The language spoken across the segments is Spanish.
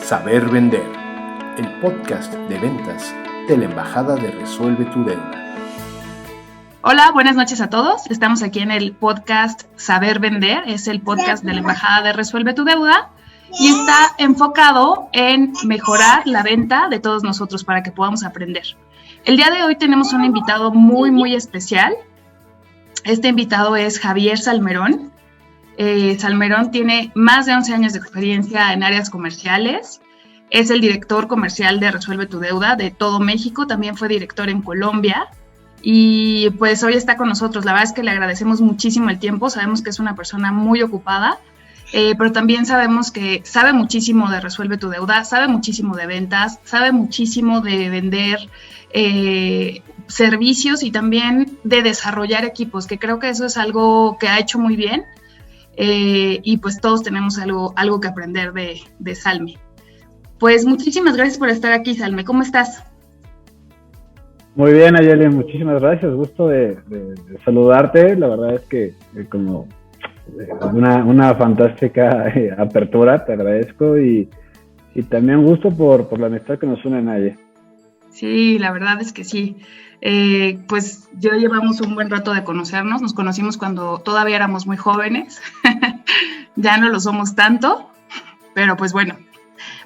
Saber Vender, el podcast de ventas de la Embajada de Resuelve tu Deuda. Hola, buenas noches a todos. Estamos aquí en el podcast Saber Vender, es el podcast de la Embajada de Resuelve tu Deuda y está enfocado en mejorar la venta de todos nosotros para que podamos aprender. El día de hoy tenemos un invitado muy especial. Este invitado es Javier Salmerón. Salmerón tiene más de 11 años de experiencia en áreas comerciales. Es el director comercial de Resuelve tu Deuda de todo México. También fue director en Colombia. Y pues hoy está con nosotros. La verdad es que le agradecemos muchísimo el tiempo. Sabemos que es una persona muy ocupada, pero también sabemos que sabe muchísimo de Resuelve tu Deuda, sabe muchísimo de ventas, sabe muchísimo de vender servicios y también de desarrollar equipos, que creo que eso es algo que ha hecho muy bien. Y pues todos tenemos algo que aprender de Salme. Pues muchísimas gracias por estar aquí, Salme. ¿Cómo estás? Muy bien, Ayeli, muchísimas gracias. Gusto de saludarte. La verdad es que como una fantástica apertura, te agradezco y también gusto por la amistad que nos une, Naye. Sí, la verdad es que sí. Pues ya llevamos un buen rato de conocernos. Nos conocimos cuando todavía éramos muy jóvenes. Ya no lo somos tanto, pero pues bueno.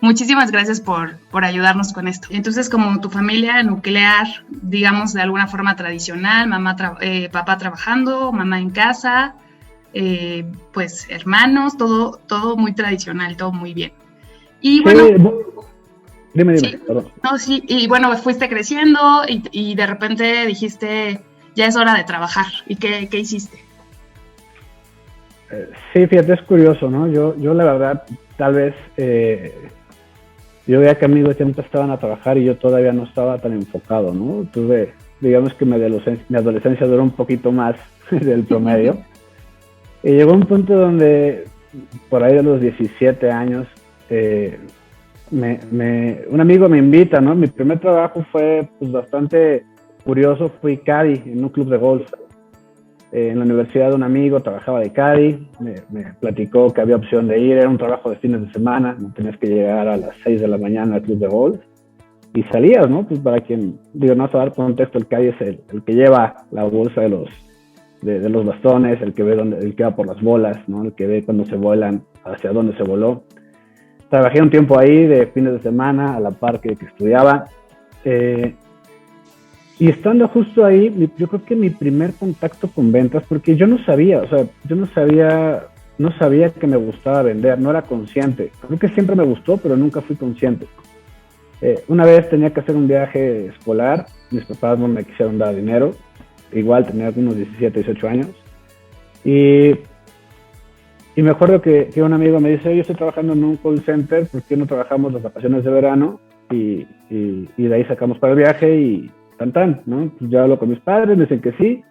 Muchísimas gracias por ayudarnos con esto. Entonces, como tu familia nuclear, digamos, de alguna forma tradicional, papá trabajando, mamá en casa, pues hermanos, todo muy tradicional, todo muy bien. Y bueno... Dime, sí, perdón. No, sí, y bueno, fuiste creciendo y de repente dijiste, ya es hora de trabajar. ¿Y qué hiciste? Sí, fíjate, es curioso, ¿no? Yo la verdad, tal vez, yo veía que amigos ya empezaban a trabajar y yo todavía no estaba tan enfocado, ¿no? Digamos que mi adolescencia duró un poquito más del promedio. Y llegó un punto donde, por ahí de los 17 años, un amigo me invita, ¿no? Mi primer trabajo fue pues bastante curioso, fui caddy en un club de golf. En la universidad un amigo trabajaba de caddy, me platicó que había opción de ir, era un trabajo de fines de semana, no tenías que llegar a las 6 de la mañana al club de golf y salías, ¿no? Pues para quien, no vas a dar contexto, el caddy es el que lleva la bolsa de los bastones, el que va por las bolas, ¿no? El que ve cuando se vuelan, hacia dónde se voló. Trabajé un tiempo ahí de fines de semana a la par que estudiaba. Y estando justo ahí, yo creo que mi primer contacto con ventas, porque yo no sabía que me gustaba vender, no era consciente. Creo que siempre me gustó, pero nunca fui consciente. Una vez tenía que hacer un viaje escolar, mis papás no me quisieron dar dinero, igual tenía unos 17, 18 años. Y me acuerdo que un amigo me dice, yo estoy trabajando en un call center, ¿por qué no trabajamos las vacaciones de verano? Y de ahí sacamos para el viaje y ¿no? Pues yo hablo con mis padres, me dicen que sí,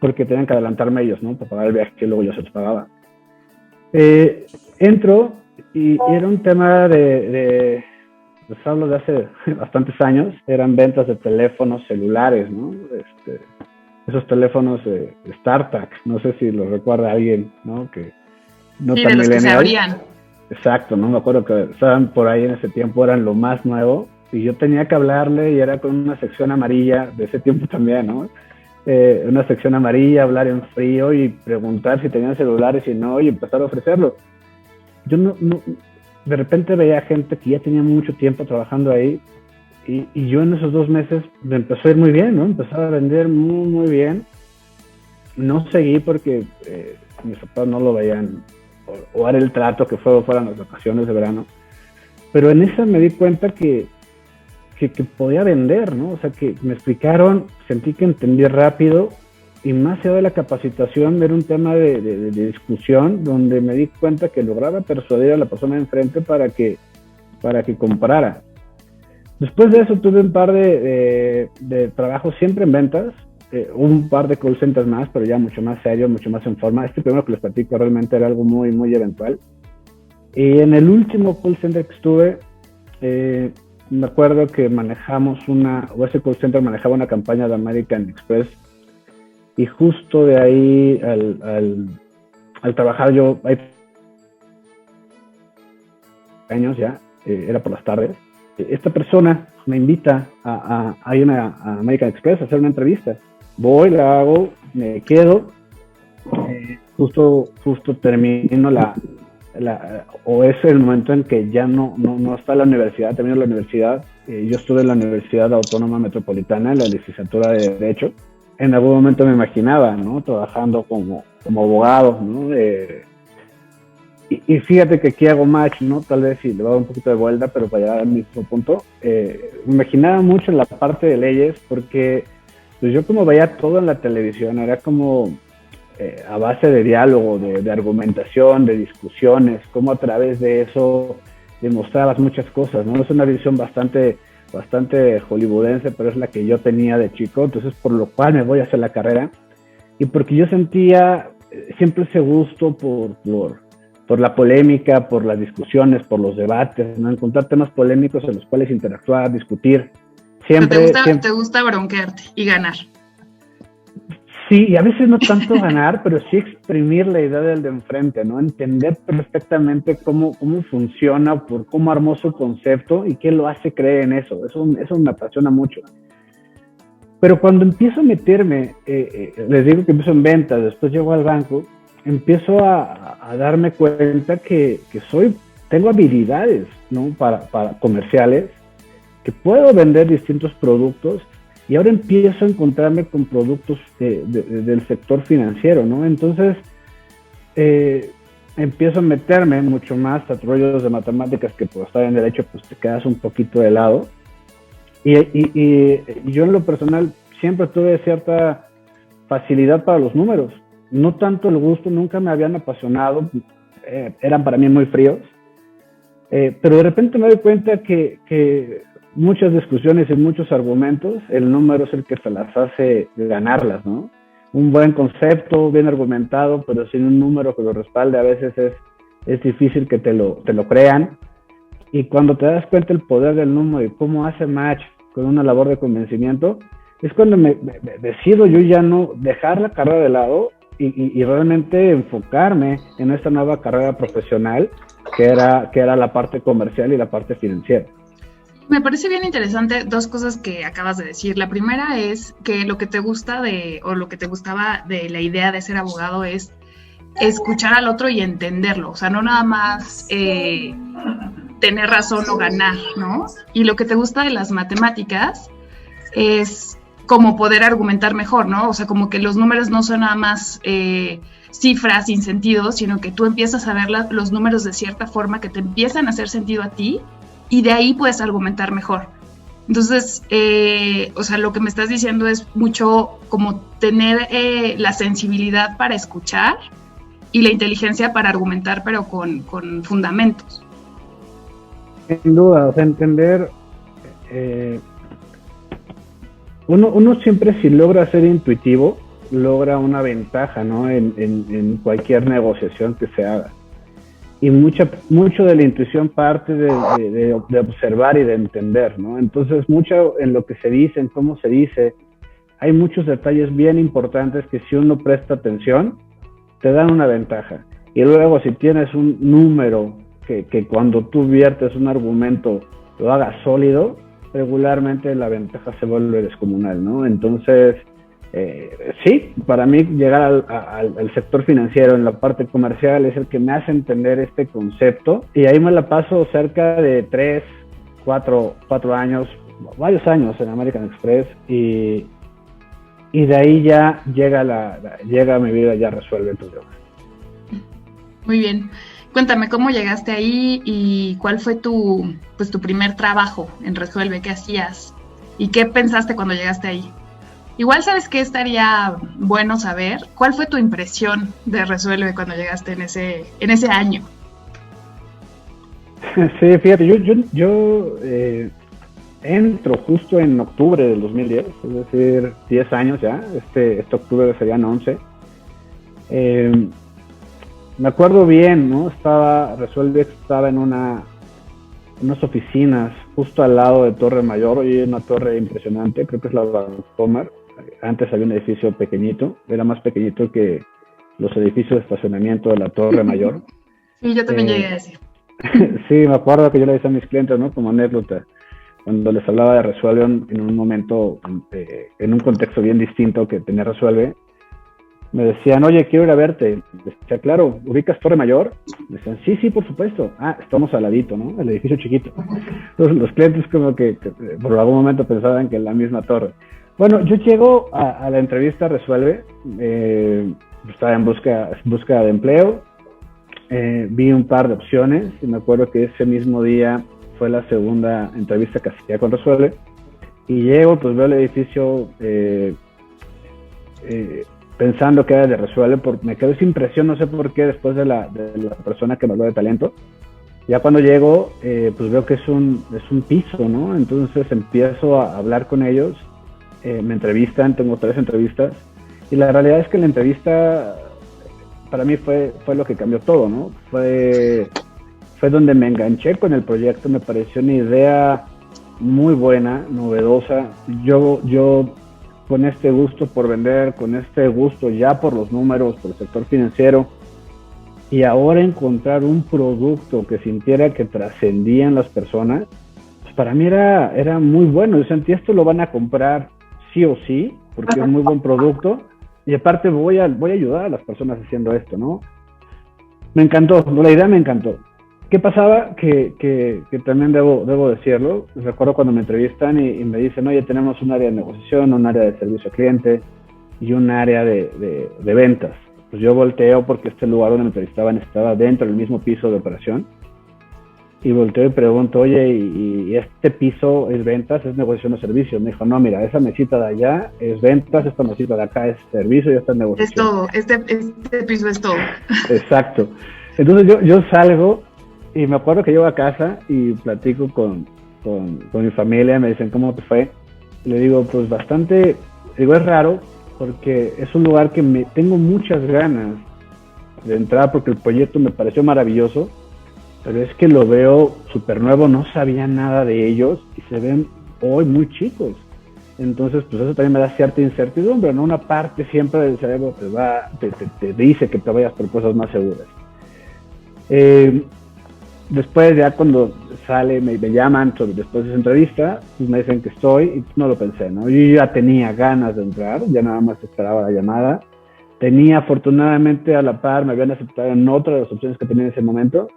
porque tenían que adelantarme ellos, ¿no? Para pagar el viaje que luego yo se los pagaba. Entro y era un tema les hablo de hace bastantes años, eran ventas de teléfonos celulares, ¿no? Esos teléfonos StarTAC, no sé si los recuerda alguien, ¿no? Que no sí, tan de los que se millennial. abrían. Exacto, no me acuerdo que estaban por ahí en ese tiempo, eran lo más nuevo, y yo tenía que hablarle y era con una sección amarilla, de ese tiempo también, ¿no? Una sección amarilla, hablar en frío y preguntar si tenían celulares y no, y empezar a ofrecerlo. Yo no de repente veía gente que ya tenía mucho tiempo trabajando ahí, y yo en esos 2 meses me empezó a ir muy bien, ¿no? Empezaba a vender muy bien. No seguí porque mis papás no lo veían, o era el trato que fueran las vacaciones de verano. Pero en esa me di cuenta que podía vender, ¿no? O sea, que me explicaron, sentí que entendí rápido, y más allá de la capacitación, era un tema de discusión, donde me di cuenta que lograba persuadir a la persona de enfrente para que comprara. Después de eso tuve un par de trabajos siempre en ventas, un par de call centers más, pero ya mucho más serio, mucho más en forma. Este primero que les platico realmente era algo muy eventual. Y en el último call center que estuve, me acuerdo que ese call center manejaba una campaña de American Express, y justo de ahí al trabajar yo, hay años ya, era por las tardes. Esta persona me invita a American Express a hacer una entrevista. Voy, la hago, me quedo, justo termino o es el momento en que ya no está la universidad, termino la universidad. Yo estuve en la Universidad Autónoma Metropolitana en la licenciatura de Derecho. En algún momento me imaginaba, ¿no?, trabajando como abogado, ¿no? Y fíjate que aquí hago match, ¿no? Tal vez si le voy a dar un poquito de vuelta, pero para llegar al mismo punto. Me imaginaba mucho en la parte de leyes, porque pues yo como veía todo en la televisión, era como a base de diálogo, de argumentación, de discusiones, como a través de eso demostrabas muchas cosas, ¿no? Es una visión bastante hollywoodense, pero es la que yo tenía de chico, entonces por lo cual me voy a hacer la carrera, y porque yo sentía siempre ese gusto por la polémica, por las discusiones, por los debates, ¿no? Encontrar temas polémicos en los cuales interactuar, discutir. Siempre, ¿Te gusta bronquearte y ganar? Sí, y a veces no tanto ganar, pero sí exprimir la idea del de enfrente, ¿no? Entender perfectamente cómo funciona, por cómo armó su concepto y qué lo hace creer en eso. Eso me apasiona mucho. Pero cuando empiezo a meterme, les digo que empiezo en ventas, después llego al banco, empiezo a darme cuenta que tengo habilidades, ¿no?, para comerciales, que puedo vender distintos productos, y ahora empiezo a encontrarme con productos del sector financiero, ¿no? Entonces, empiezo a meterme mucho más a rollos de matemáticas, que por estar en derecho, pues te quedas un poquito de lado. Y yo en lo personal siempre tuve cierta facilidad para los números. No tanto el gusto, nunca me habían apasionado, eran para mí muy fríos. Pero de repente me doy cuenta que muchas discusiones y muchos argumentos, el número es el que te las hace ganarlas, ¿no? Un buen concepto, bien argumentado, pero sin un número que lo respalde, a veces es difícil que te lo crean. Y cuando te das cuenta el poder del número y cómo hace match con una labor de convencimiento, es cuando me decido yo ya no dejar la carrera de lado y realmente enfocarme en esta nueva carrera profesional que era la parte comercial y la parte financiera. Me parece bien interesante dos cosas que acabas de decir. La primera es que lo que te gusta lo que te gustaba de la idea de ser abogado es escuchar al otro y entenderlo, o sea, no nada más tener razón o ganar, ¿no? Y lo que te gusta de las matemáticas es como poder argumentar mejor, ¿no? O sea, como que los números no son nada más cifras sin sentido, sino que tú empiezas a ver los números de cierta forma que te empiezan a hacer sentido a ti, y de ahí puedes argumentar mejor. Entonces, o sea, lo que me estás diciendo es mucho como tener la sensibilidad para escuchar y la inteligencia para argumentar, pero con fundamentos. Sin duda, o sea, entender... Uno siempre, si logra ser intuitivo, logra una ventaja, ¿no?, en cualquier negociación que se haga. Y mucho de la intuición parte de observar y de entender, ¿no? Entonces, mucho en lo que se dice, en cómo se dice, hay muchos detalles bien importantes que si uno presta atención, te dan una ventaja. Y luego, si tienes un número que cuando tú viertes un argumento lo haga sólido, regularmente la ventaja se vuelve descomunal, ¿no? Entonces, sí, para mí llegar al sector financiero en la parte comercial es el que me hace entender este concepto, y ahí me la paso cerca de 3, 4 años, varios años en American Express, y de ahí ya llega mi vida, ya resuelve tu deuda. Muy bien. Cuéntame, ¿cómo llegaste ahí y cuál fue tu primer trabajo en Resuelve? ¿Qué hacías? ¿Y qué pensaste cuando llegaste ahí? Igual, ¿sabes qué estaría bueno saber? ¿Cuál fue tu impresión de Resuelve cuando llegaste en ese año? Sí, fíjate, yo entro justo en octubre del 2010, es decir, 10 años ya, este octubre serían 11. Me acuerdo bien, ¿no? Resuelve estaba en unas oficinas justo al lado de Torre Mayor. Hoy hay una torre impresionante, creo que es la Bancomer. Antes había un edificio pequeñito, era más pequeñito que los edificios de estacionamiento de la Torre Mayor. Sí, yo también llegué a ese. Sí, me acuerdo que yo le decía a mis clientes, ¿no? Como anécdota, cuando les hablaba de Resuelve en un momento, en un contexto bien distinto que tenía Resuelve, me decían, oye, quiero ir a verte. Les decía, claro, ¿ubicas Torre Mayor? Me decían, sí, por supuesto. Ah, estamos al ladito, ¿no? El edificio chiquito. Entonces los clientes como que por algún momento pensaban que en la misma torre. Bueno, yo llego a la entrevista Resuelve, estaba en busca de empleo, vi un par de opciones y me acuerdo que ese mismo día fue la segunda entrevista que hacía con Resuelve y llego, pues veo el edificio pensando que era de Resuelve, me quedó esa impresión, no sé por qué, después de la persona que me habló de talento. Ya cuando llego, pues veo que es un piso, ¿no? Entonces empiezo a hablar con ellos, me entrevistan, tengo 3 entrevistas, y la realidad es que la entrevista para mí fue lo que cambió todo, ¿no? Fue donde me enganché con el proyecto, me pareció una idea muy buena, novedosa. Yo con este gusto por vender, con este gusto ya por los números, por el sector financiero, y ahora encontrar un producto que sintiera que trascendía en las personas, pues para mí era muy bueno. Yo sentí, esto lo van a comprar sí o sí, porque es un muy buen producto, y aparte voy a ayudar a las personas haciendo esto, ¿no? Me encantó, la idea me encantó. ¿Qué pasaba? Que también debo decirlo. Recuerdo cuando me entrevistan y me dicen, oye, tenemos un área de negociación, un área de servicio al cliente y un área de ventas. Pues yo volteo porque este lugar donde me entrevistaban estaba dentro del mismo piso de operación. Y volteo y pregunto, oye, ¿y este piso es ventas, es negociación o servicios? Me dijo, no, mira, esa mesita de allá es ventas, esta mesita de acá es servicio y esta es negociación. Es todo, este piso es todo. Exacto. Entonces yo salgo y me acuerdo que llego a casa y platico con mi familia, me dicen, ¿cómo te fue? Y le digo, pues bastante, digo, es raro porque es un lugar que tengo muchas ganas de entrar porque el proyecto me pareció maravilloso, pero es que lo veo súper nuevo, no sabía nada de ellos y se ven hoy muy chicos. Entonces, pues eso también me da cierta incertidumbre, ¿no? Una parte siempre del cerebro te dice que te vayas por cosas más seguras. Después ya cuando sale, me llaman después de esa entrevista, pues me dicen que estoy y no lo pensé, ¿no? Yo ya tenía ganas de entrar, ya nada más esperaba la llamada. Tenía afortunadamente a la par, me habían aceptado en otra de las opciones que tenía en ese momento,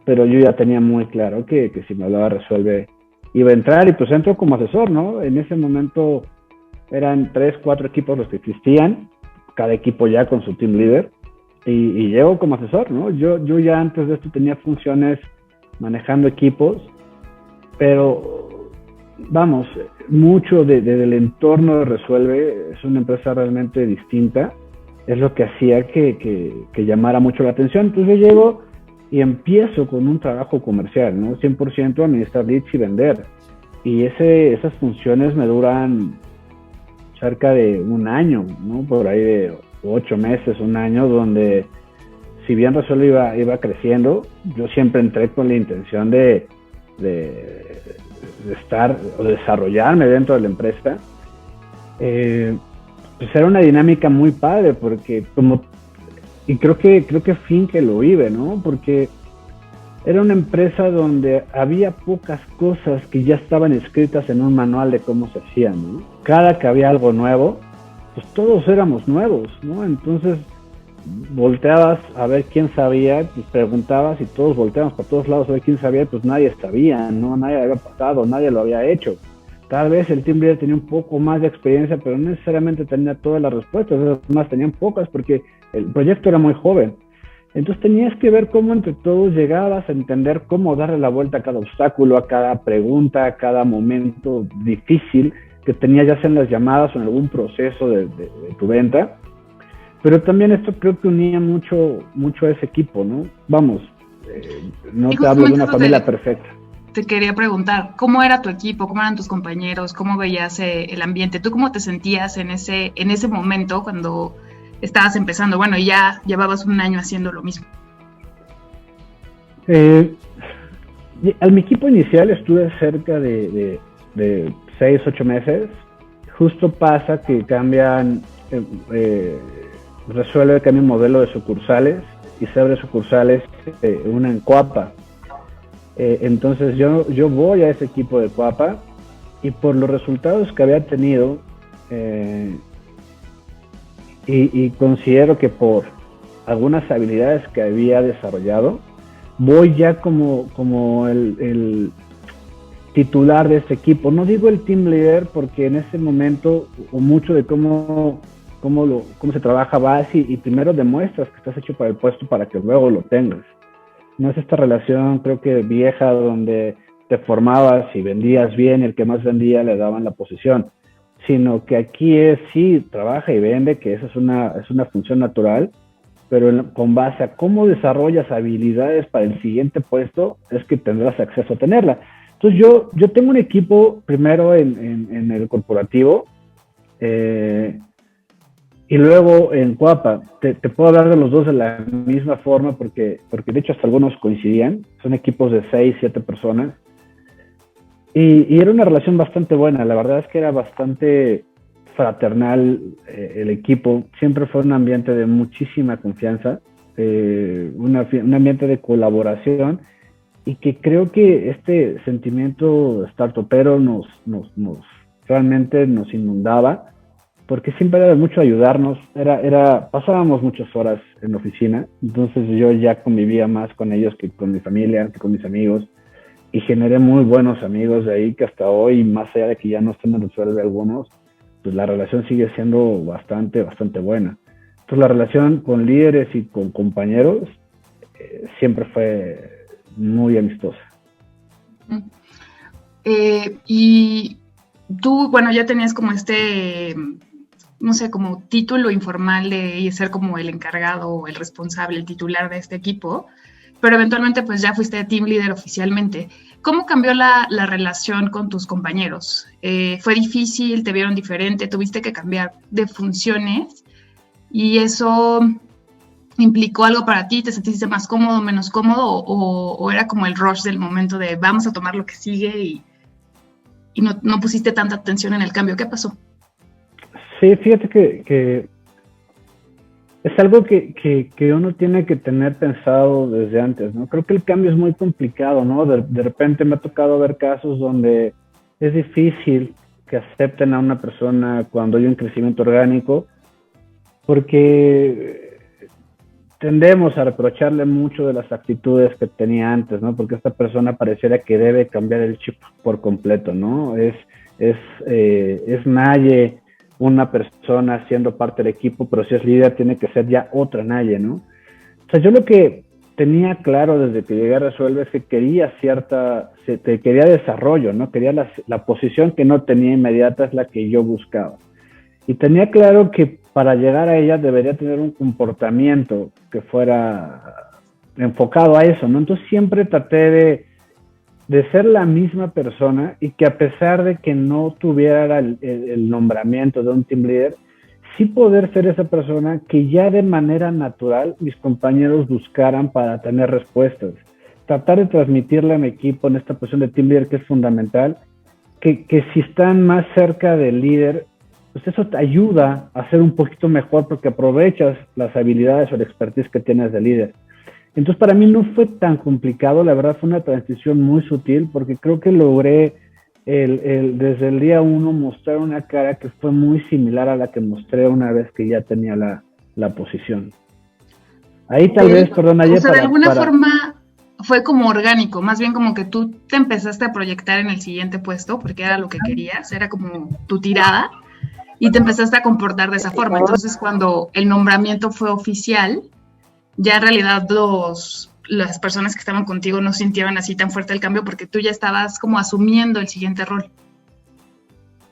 pero yo ya tenía muy claro que si me hablaba Resuelve iba a entrar y pues entro como asesor, ¿no? En ese momento eran 3, 4 equipos los que existían, cada equipo ya con su team leader y llego como asesor, ¿no? Yo ya antes de esto tenía funciones manejando equipos, pero vamos, mucho del entorno de Resuelve es una empresa realmente distinta, es lo que hacía que llamara mucho la atención. Entonces yo llego y empiezo con un trabajo comercial, ¿no? 100% administrar leads y vender. Y esas funciones me duran cerca de un año, ¿no? Por ahí de 8 meses, un año, donde si bien Resuelve iba creciendo, yo siempre entré con la intención de estar o desarrollarme dentro de la empresa. Pues era una dinámica muy padre porque y creo que Finke lo vive, ¿no? Porque era una empresa donde había pocas cosas que ya estaban escritas en un manual de cómo se hacían, ¿no? Cada que había algo nuevo, pues todos éramos nuevos, ¿no? Entonces volteabas a ver quién sabía, pues preguntabas y todos volteábamos para todos lados a ver quién sabía, pues nadie sabía, ¿no? Nadie había pasado, nadie lo había hecho. Tal vez el team leader tenía un poco más de experiencia, pero no necesariamente tenía todas las respuestas, además tenían pocas porque el proyecto era muy joven. Entonces tenías que ver cómo entre todos llegabas a entender cómo darle la vuelta a cada obstáculo, a cada pregunta, a cada momento difícil que tenías ya sea en las llamadas o en algún proceso de tu venta. Pero también esto creo que unía mucho a ese equipo, ¿no? Vamos, no te hablo de una familia perfecta. Te quería preguntar, ¿cómo era tu equipo? ¿Cómo eran tus compañeros? ¿Cómo veías el ambiente? ¿Tú cómo te sentías en ese momento cuando estabas empezando? Bueno, ya llevabas un año haciendo lo mismo. Al mi equipo inicial estuve cerca de 6, 8 meses. Justo pasa que cambian, Resuelve cambia un modelo de sucursales y se abre sucursales, una en Coapa. Entonces yo voy a ese equipo de Coapa y por los resultados que había tenido, y considero que por algunas habilidades que había desarrollado, voy ya como el titular de este equipo. No digo el team leader porque en ese momento, o mucho de cómo se trabaja va así, y primero demuestras que estás hecho para el puesto para que luego lo tengas. No es esta relación, creo que vieja, donde te formabas y vendías bien, el que más vendía le daban la posición, sino que aquí es sí, trabaja y vende, que esa es una función natural, pero con base a cómo desarrollas habilidades para el siguiente puesto, es que tendrás acceso a tenerla. Entonces yo tengo un equipo primero en el corporativo, y luego en Coapa. Te puedo hablar de los dos de la misma forma porque de hecho hasta algunos coincidían. Son equipos de 6, 7 personas. Y era una relación bastante buena. La verdad es que era bastante fraternal el equipo. Siempre fue un ambiente de muchísima confianza, un ambiente de colaboración, y que creo que este sentimiento startupero realmente nos inundaba, porque siempre era de mucho ayudarnos. Pasábamos muchas horas en la oficina, entonces yo ya convivía más con ellos que con mi familia, que con mis amigos, y generé muy buenos amigos de ahí que hasta hoy, más allá de que ya no estén en Resuelve algunos, pues la relación sigue siendo bastante buena. Entonces la relación con líderes y con compañeros siempre fue muy amistosa. Y tú, bueno, ya tenías como no sé, como título informal de ser como el encargado o el responsable, el titular de este equipo, pero eventualmente pues ya fuiste team leader oficialmente. ¿Cómo cambió la relación con tus compañeros? ¿Fue difícil? ¿Te vieron diferente? ¿Tuviste que cambiar de funciones? ¿Y eso implicó algo para ti? ¿Te sentiste más cómodo, menos cómodo? ¿O era como el rush del momento de vamos a tomar lo que sigue y no pusiste tanta atención en el cambio? ¿Qué pasó? Sí, fíjate que es algo que uno tiene que tener pensado desde antes, ¿no? Creo que el cambio es muy complicado, ¿no? De repente me ha tocado ver casos donde es difícil que acepten a una persona cuando hay un crecimiento orgánico, porque tendemos a reprocharle mucho de las actitudes que tenía antes, ¿no? Porque esta persona pareciera que debe cambiar el chip por completo, ¿no? Es nadie una persona siendo parte del equipo, pero si es líder tiene que ser ya otra nadie, ¿no? O sea, yo lo que tenía claro desde que llegué a Resuelve es que quería desarrollo, ¿no? Quería la posición que no tenía inmediata, es la que yo buscaba. Y tenía claro que para llegar a ella debería tener un comportamiento que fuera enfocado a eso, ¿no? Entonces siempre traté de ser la misma persona, y que a pesar de que no tuviera el nombramiento de un team leader, sí poder ser esa persona que ya de manera natural mis compañeros buscaran para tener respuestas. Tratar de transmitirle a mi equipo en esta posición de team leader, que es fundamental, que si están más cerca del líder, pues eso te ayuda a ser un poquito mejor porque aprovechas las habilidades o la expertise que tienes de líder. Entonces para mí no fue tan complicado, la verdad fue una transición muy sutil, porque creo que logré desde el día 1 mostrar una cara que fue muy similar a la que mostré una vez que ya tenía la posición. Ahí tal vez, perdón, ayer. O sea, de alguna forma fue como orgánico, más bien como que tú te empezaste a proyectar en el siguiente puesto, porque era lo que querías, era como tu tirada, y te empezaste a comportar de esa forma. Entonces cuando el nombramiento fue oficial, ya en realidad las personas que estaban contigo no sintieron así tan fuerte el cambio, porque tú ya estabas como asumiendo el siguiente rol.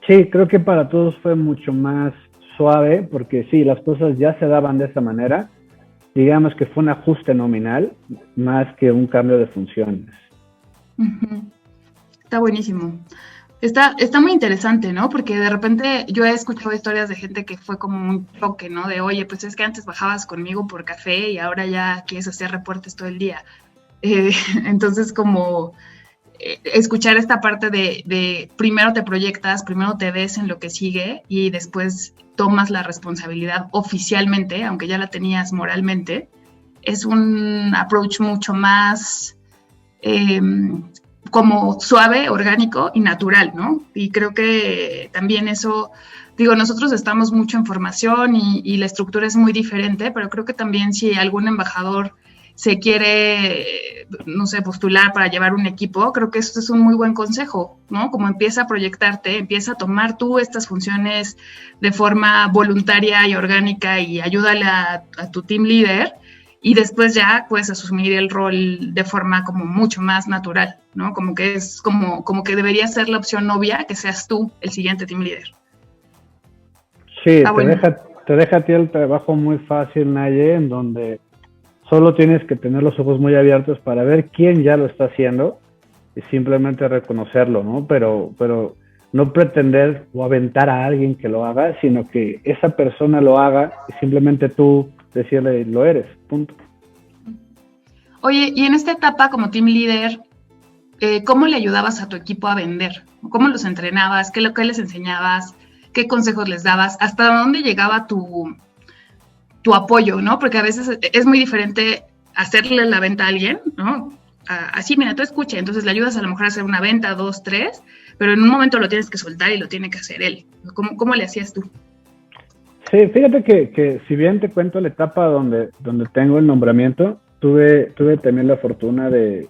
Sí, creo que para todos fue mucho más suave, porque sí, las cosas ya se daban de esa manera. Digamos que fue un ajuste nominal más que un cambio de funciones. Uh-huh. Está buenísimo. Está muy interesante, ¿no? Porque de repente yo he escuchado historias de gente que fue como un choque, ¿no? De, oye, pues es que antes bajabas conmigo por café y ahora ya quieres hacer reportes todo el día. Entonces, como escuchar esta parte de primero te proyectas, primero te ves en lo que sigue y después tomas la responsabilidad oficialmente, aunque ya la tenías moralmente, es un approach mucho más como suave, orgánico y natural, ¿no? Y creo que también eso, digo, nosotros estamos mucho en formación y la estructura es muy diferente, pero creo que también si algún embajador se quiere, no sé, postular para llevar un equipo, creo que esto es un muy buen consejo, ¿no? Como empieza a proyectarte, empieza a tomar tú estas funciones de forma voluntaria y orgánica y ayúdale a tu team leader, y después ya puedes asumir el rol de forma como mucho más natural, ¿no? Como que es como que debería ser la opción obvia que seas tú el siguiente team leader. Sí, te deja a ti el trabajo muy fácil, Naye, en donde solo tienes que tener los ojos muy abiertos para ver quién ya lo está haciendo y simplemente reconocerlo, ¿no? Pero no pretender o aventar a alguien que lo haga, sino que esa persona lo haga y simplemente tú decirle, lo eres, punto. Oye, y en esta etapa como team leader, ¿cómo le ayudabas a tu equipo a vender? ¿Cómo los entrenabas? ¿Qué les enseñabas? ¿Qué consejos les dabas? ¿Hasta dónde llegaba tu apoyo, no? Porque a veces es muy diferente hacerle la venta a alguien, ¿no? Así, mira, tú escucha, entonces le ayudas a lo mejor a hacer una venta, 2, 3, pero en un momento lo tienes que soltar y lo tiene que hacer él. ¿Cómo le hacías tú? Sí, fíjate que si bien te cuento la etapa donde tengo el nombramiento, tuve también la fortuna de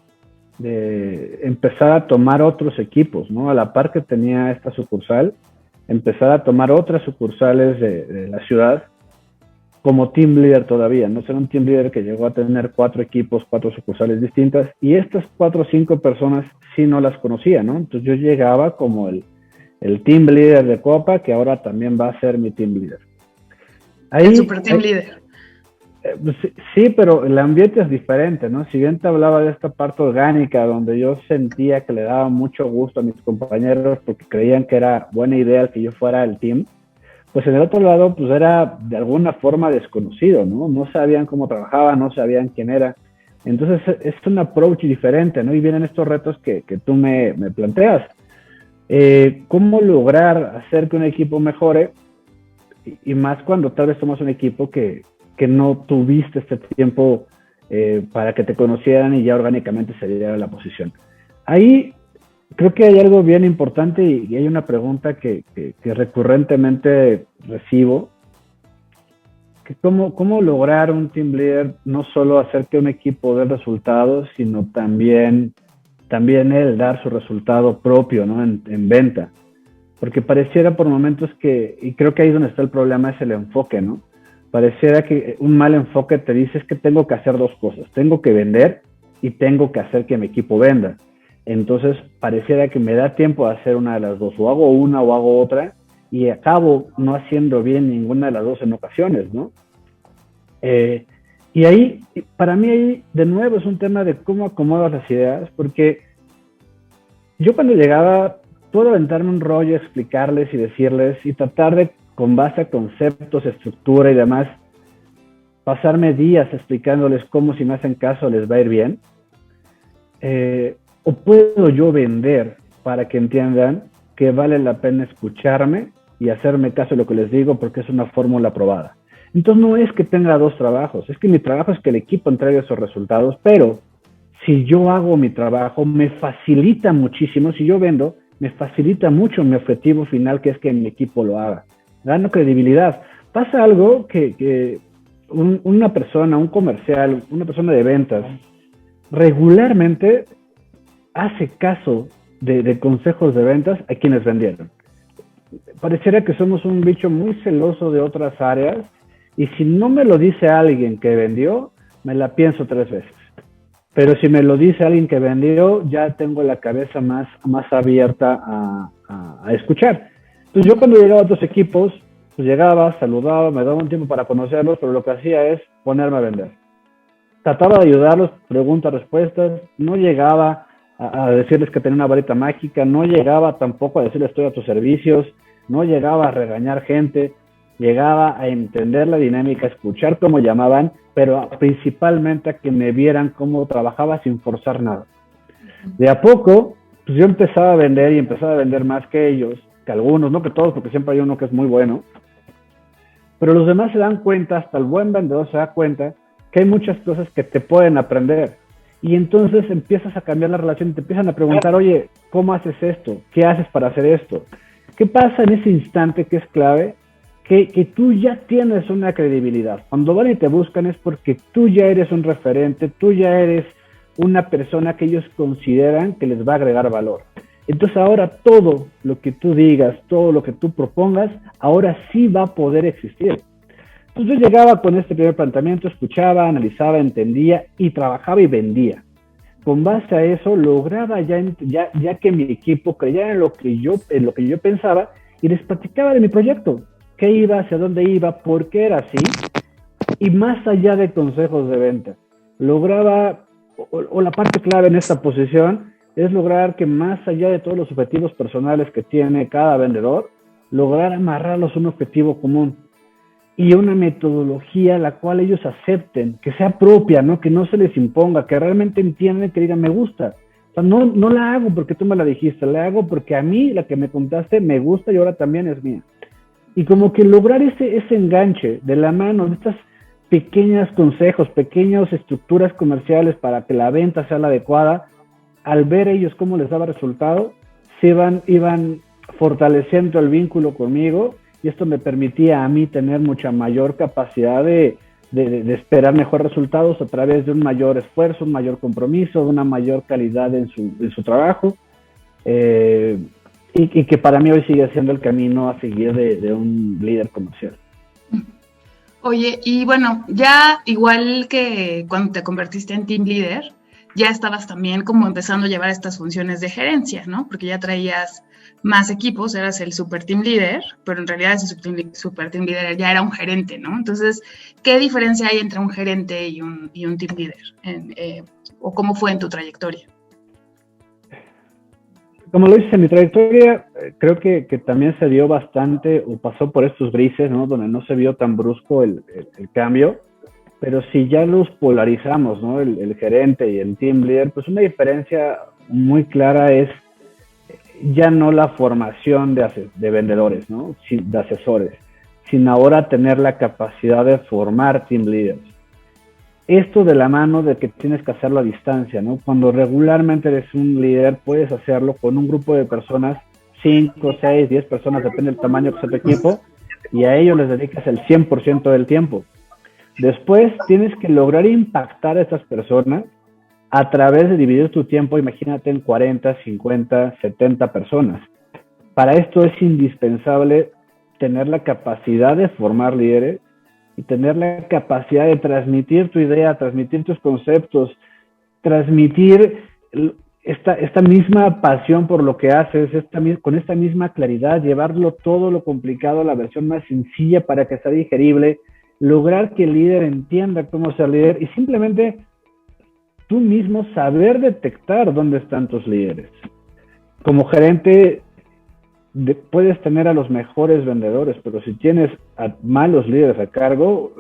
empezar a tomar otros equipos, ¿no? A la par que tenía esta sucursal, empezar a tomar otras sucursales de la ciudad como team leader todavía, no ser un team leader que llegó a tener 4 equipos, 4 sucursales distintas, y estas 4 o 5 personas sí no las conocía, ¿no? Entonces yo llegaba como el team leader de Copa, que ahora también va a ser mi team leader. El super team leader. Sí, pero el ambiente es diferente, ¿no? Si bien te hablaba de esta parte orgánica, donde yo sentía que le daba mucho gusto a mis compañeros porque creían que era buena idea que yo fuera el team, pues en el otro lado, pues era de alguna forma desconocido, ¿no? No sabían cómo trabajaba, no sabían quién era. Entonces es un approach diferente, ¿no? Y vienen estos retos que tú me planteas. ¿Cómo lograr hacer que un equipo mejore? Y más cuando tal vez somos un equipo que no tuviste este tiempo para que te conocieran y ya orgánicamente se diera la posición. Ahí creo que hay algo bien importante y hay una pregunta que recurrentemente recibo, que cómo lograr un team leader no solo hacer que un equipo dé resultados, sino también él dar su resultado propio, ¿no? en venta. Porque pareciera por momentos y creo que ahí es donde está el problema, es el enfoque, ¿no? Pareciera que un mal enfoque te dice es que tengo que hacer 2 cosas, tengo que vender y tengo que hacer que mi equipo venda. Entonces pareciera que me da tiempo de hacer una de las 2, o hago una o hago otra, y acabo no haciendo bien ninguna de las 2 en ocasiones, ¿no? Y ahí, para mí ahí, de nuevo, es un tema de cómo acomodas las ideas, porque yo cuando llegaba, puedo aventarme un rollo, explicarles y decirles, y tratar de, con base a conceptos, estructura y demás, pasarme días explicándoles cómo, si me hacen caso, les va a ir bien. O puedo yo vender para que entiendan que vale la pena escucharme y hacerme caso de lo que les digo porque es una fórmula probada. Entonces no es que tenga 2 trabajos, es que mi trabajo es que el equipo entregue esos resultados, pero si yo hago mi trabajo me facilita muchísimo, si yo vendo, me facilita mucho mi objetivo final, que es que mi equipo lo haga. Gano credibilidad. Pasa algo que una persona, un comercial, una persona de ventas, regularmente hace caso de consejos de ventas a quienes vendieron. Pareciera que somos un bicho muy celoso de otras áreas, y si no me lo dice alguien que vendió, me la pienso 3 veces. Pero si me lo dice alguien que vendió, ya tengo la cabeza más abierta a escuchar. Entonces yo cuando llegaba a otros equipos, pues llegaba, saludaba, me daba un tiempo para conocerlos, pero lo que hacía es ponerme a vender. Trataba de ayudarlos, preguntas, respuestas, no llegaba a decirles que tenía una varita mágica, no llegaba tampoco a decirles estoy a tus servicios, no llegaba a regañar gente, llegaba a entender la dinámica, a escuchar cómo llamaban, pero principalmente a que me vieran cómo trabajaba sin forzar nada. De a poco, pues yo empezaba a vender y empezaba a vender más que ellos, que algunos, no que todos, porque siempre hay uno que es muy bueno, pero los demás se dan cuenta, hasta el buen vendedor se da cuenta que hay muchas cosas que te pueden aprender. Y entonces empiezas a cambiar la relación y te empiezan a preguntar, oye, ¿cómo haces esto? ¿Qué haces para hacer esto? ¿Qué pasa en ese instante que es clave? Que tú ya tienes una credibilidad. Cuando van y te buscan es porque tú ya eres un referente, tú ya eres una persona que ellos consideran que les va a agregar valor. Entonces ahora todo lo que tú digas, todo lo que tú propongas, ahora sí va a poder existir. Entonces yo llegaba con este primer planteamiento, escuchaba, analizaba, entendía y trabajaba y vendía. Con base a eso lograba ya que mi equipo creyera en lo que yo pensaba y les platicaba de mi proyecto, qué iba, hacia dónde iba, por qué era así, y más allá de consejos de venta, lograba, o la parte clave en esta posición es lograr que más allá de todos los objetivos personales que tiene cada vendedor, lograr amarrarlos a un objetivo común y una metodología la cual ellos acepten, que sea propia, ¿no? Que no se les imponga, que realmente entiendan, que digan, me gusta. O sea, no la hago porque tú me la dijiste, la hago porque a mí la que me contaste me gusta y ahora también es mía. Y como que lograr ese enganche de la mano de estas pequeños consejos, pequeñas estructuras comerciales para que la venta sea la adecuada, al ver ellos cómo les daba resultado, iban fortaleciendo el vínculo conmigo y esto me permitía a mí tener mucha mayor capacidad de esperar mejores resultados a través de un mayor esfuerzo, un mayor compromiso, de una mayor calidad en su trabajo. Y que para mí hoy sigue siendo el camino a seguir de un líder comercial. Oye, y bueno, ya igual que cuando te convertiste en team leader, ya estabas también como empezando a llevar estas funciones de gerencia, ¿no? Porque ya traías más equipos, eras el super team leader, pero en realidad ese super team leader ya era un gerente, ¿no? Entonces, ¿qué diferencia hay entre un gerente y un team leader? ¿O cómo fue en tu trayectoria? Como lo dices, en mi trayectoria, creo que también se dio bastante, o pasó por estos grises, ¿no? Donde no se vio tan brusco el cambio, pero si ya los polarizamos, ¿no? El gerente y el team leader, pues una diferencia muy clara es ya no la formación de vendedores, ¿no? De asesores, sino ahora tener la capacidad de formar team leaders. Esto de la mano de que tienes que hacerlo a distancia, ¿no? Cuando regularmente eres un líder, puedes hacerlo con un grupo de personas, 5, 6, 10 personas, depende del tamaño que sea tu equipo, y a ellos les dedicas el 100% del tiempo. Después tienes que lograr impactar a estas personas a través de dividir tu tiempo, imagínate, en 40, 50, 70 personas. Para esto es indispensable tener la capacidad de formar líderes y tener la capacidad de transmitir tu idea, transmitir tus conceptos, transmitir esta misma pasión por lo que haces, con esta misma claridad, llevarlo todo lo complicado a la versión más sencilla para que sea digerible, lograr que el líder entienda cómo ser líder y simplemente tú mismo saber detectar dónde están tus líderes. Como gerente puedes tener a los mejores vendedores, pero si tienes a malos líderes a cargo,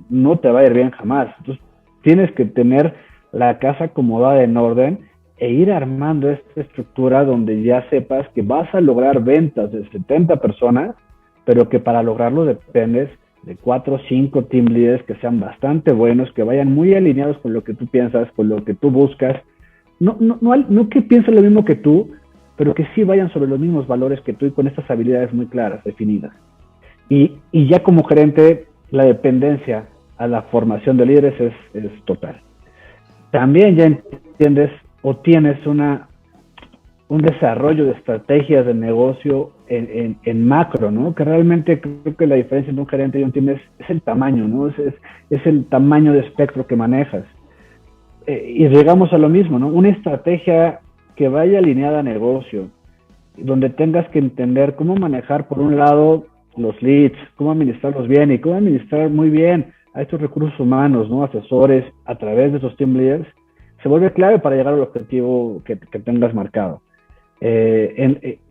no te va a ir bien jamás. Entonces tienes que tener la casa acomodada en orden e ir armando esta estructura donde ya sepas que vas a lograr ventas de 70 personas, pero que para lograrlo dependes de 4 o 5 team leaders que sean bastante buenos, que vayan muy alineados con lo que tú piensas, con lo que tú buscas. No que piensen lo mismo que tú, pero que sí vayan sobre los mismos valores que tú y con estas habilidades muy claras, definidas. Y ya como gerente, la dependencia a la formación de líderes es total. También ya entiendes o tienes un desarrollo de estrategias de negocio en macro, ¿no? Que realmente creo que la diferencia entre un gerente y un team es el tamaño, ¿no? Es el tamaño de espectro que manejas. Y llegamos a lo mismo, ¿no? Una estrategia que vaya alineada a negocio, donde tengas que entender cómo manejar, por un lado, los leads, cómo administrarlos bien y cómo administrar muy bien a estos recursos humanos, ¿no? Asesores a través de esos team leaders, se vuelve clave para llegar al objetivo que tengas marcado.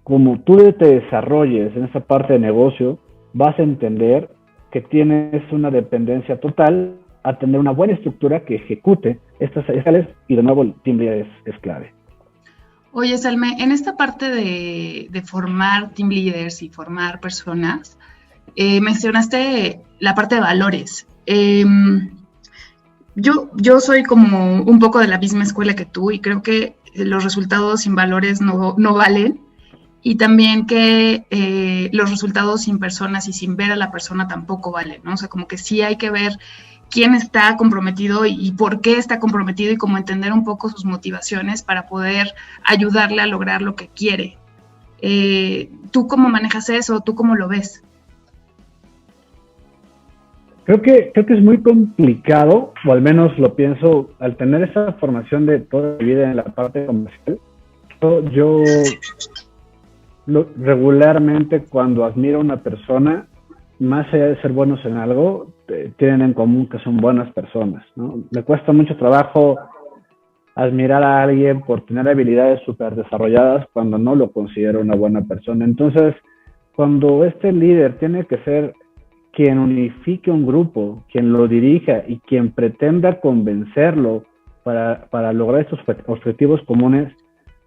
Como tú te desarrolles en esa parte de negocio, vas a entender que tienes una dependencia total a tener una buena estructura que ejecute estas escalas y de nuevo el team leader es clave. Oye, Salme, en esta parte de formar team leaders y formar personas, mencionaste la parte de valores. Yo soy como un poco de la misma escuela que tú y creo que los resultados sin valores no valen y también que los resultados sin personas y sin ver a la persona tampoco valen, ¿no? O sea, como que sí hay que ver quién está comprometido y por qué está comprometido y como entender un poco sus motivaciones para poder ayudarle a lograr lo que quiere. ¿Tú cómo manejas eso? ¿Tú cómo lo ves? Creo que es muy complicado, o al menos lo pienso, al tener esa formación de toda mi vida en la parte comercial. Yo regularmente cuando admiro a una persona, más allá de ser buenos en algo, tienen en común que son buenas personas, ¿no? Me cuesta mucho trabajo admirar a alguien por tener habilidades súper desarrolladas cuando no lo considero una buena persona. Entonces, cuando este líder tiene que ser quien unifique un grupo, quien lo dirija y quien pretenda convencerlo para lograr estos objetivos comunes,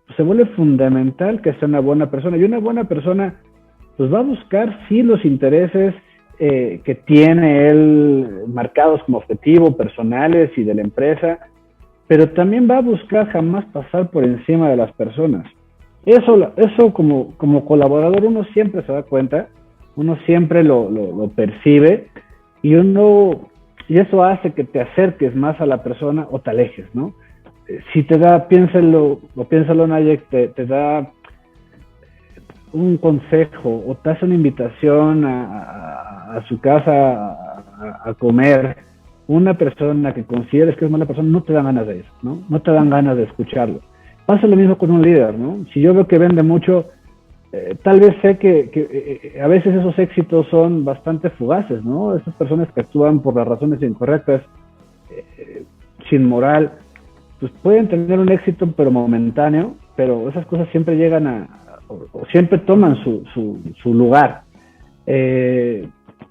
pues se vuelve fundamental que sea una buena persona. Y una buena persona pues va a buscar sí los intereses que tiene él marcados como objetivo, personales y de la empresa, pero también va a buscar jamás pasar por encima de las personas. Eso como colaborador uno siempre se da cuenta, uno siempre lo percibe y eso hace que te acerques más a la persona o te alejes, ¿no? Si te da, piénsalo Nayek, te da un consejo o te hace una invitación a su casa a comer, una persona que consideres que es mala persona, no te dan ganas de eso, ¿no? No te dan ganas de escucharlo. Pasa lo mismo con un líder, ¿no? Si yo veo que vende mucho, tal vez sé que a veces esos éxitos son bastante fugaces, ¿no? Esas personas que actúan por las razones incorrectas, sin moral, pues pueden tener un éxito pero momentáneo, pero esas cosas siempre llegan o siempre toman su lugar.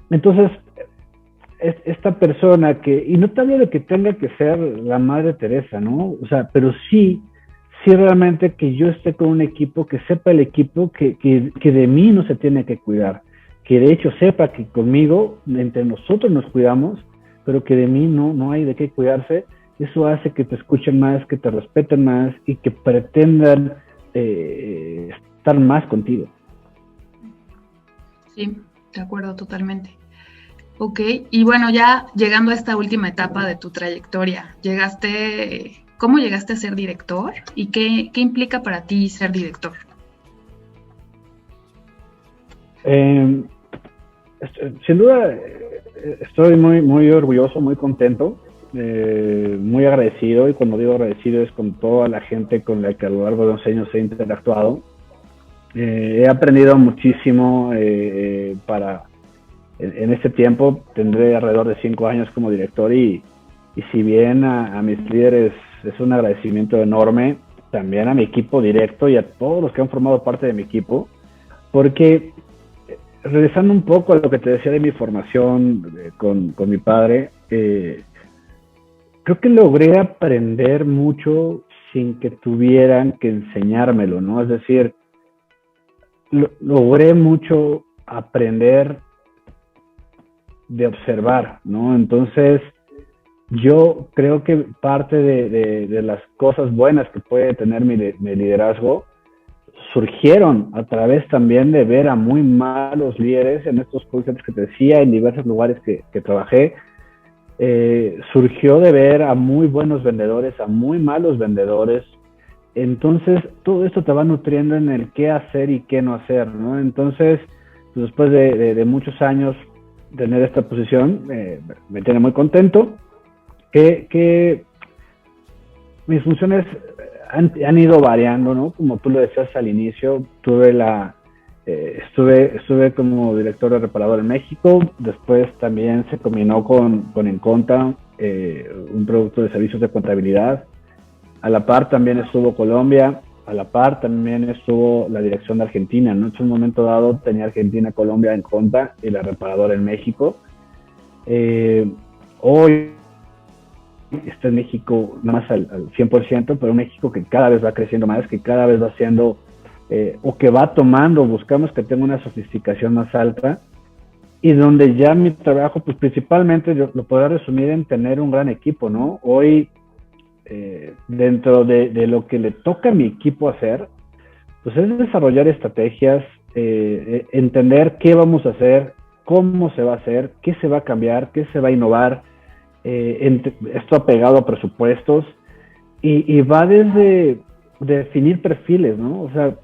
Entonces, esta persona y no te hablo de que tenga que ser la Madre Teresa, ¿no? O sea, pero sí realmente que yo esté con un equipo, que sepa el equipo que de mí no se tiene que cuidar, que de hecho sepa que conmigo, entre nosotros nos cuidamos, pero que de mí no hay de qué cuidarse. Eso hace que te escuchen más, que te respeten más y que pretendan estar más contigo. Sí, de acuerdo totalmente. Ok, y bueno, ya llegando a esta última etapa de tu trayectoria, ¿cómo llegaste a ser director y qué implica para ti ser director? Sin duda, estoy muy orgulloso, muy contento, muy agradecido, y cuando digo agradecido es con toda la gente con la que a lo largo de los años he interactuado. He aprendido muchísimo en este tiempo. Tendré alrededor de 5 años como director y si bien a mis líderes es un agradecimiento enorme, también a mi equipo directo y a todos los que han formado parte de mi equipo, porque regresando un poco a lo que te decía de mi formación con mi padre, creo que logré aprender mucho sin que tuvieran que enseñármelo, ¿no? Es decir, logré mucho aprender de observar, ¿no? Entonces, yo creo que parte de las cosas buenas que puede tener mi liderazgo surgieron a través también de ver a muy malos líderes en estos proyectos que te decía, en diversos lugares que trabajé. Surgió de ver a muy buenos vendedores, a muy malos vendedores. Entonces, todo esto te va nutriendo en el qué hacer y qué no hacer, ¿no? Entonces, pues después de muchos años tener esta posición, me tiene muy contento. Que mis funciones han ido variando, ¿no? Como tú lo decías al inicio, estuve como director de reparador en México, después también se combinó con Enconta, un producto de servicios de contabilidad. A la par también estuvo Colombia, a la par también estuvo la dirección de Argentina, ¿no? En un momento dado tenía Argentina, Colombia, Enconta y la reparadora en México. Hoy está en México no más al 100%, pero un México que cada vez va creciendo más, que cada vez va haciendo o que va tomando, buscamos que tenga una sofisticación más alta. y donde ya mi trabajo, pues principalmente lo podría resumir en tener un gran equipo, ¿no? Hoy, dentro de lo que le toca a mi equipo hacer, pues es desarrollar estrategias, entender qué vamos a hacer, cómo se va a hacer, qué se va a cambiar, qué se va a innovar, esto apegado a presupuestos, y va desde definir perfiles, ¿no? O sea,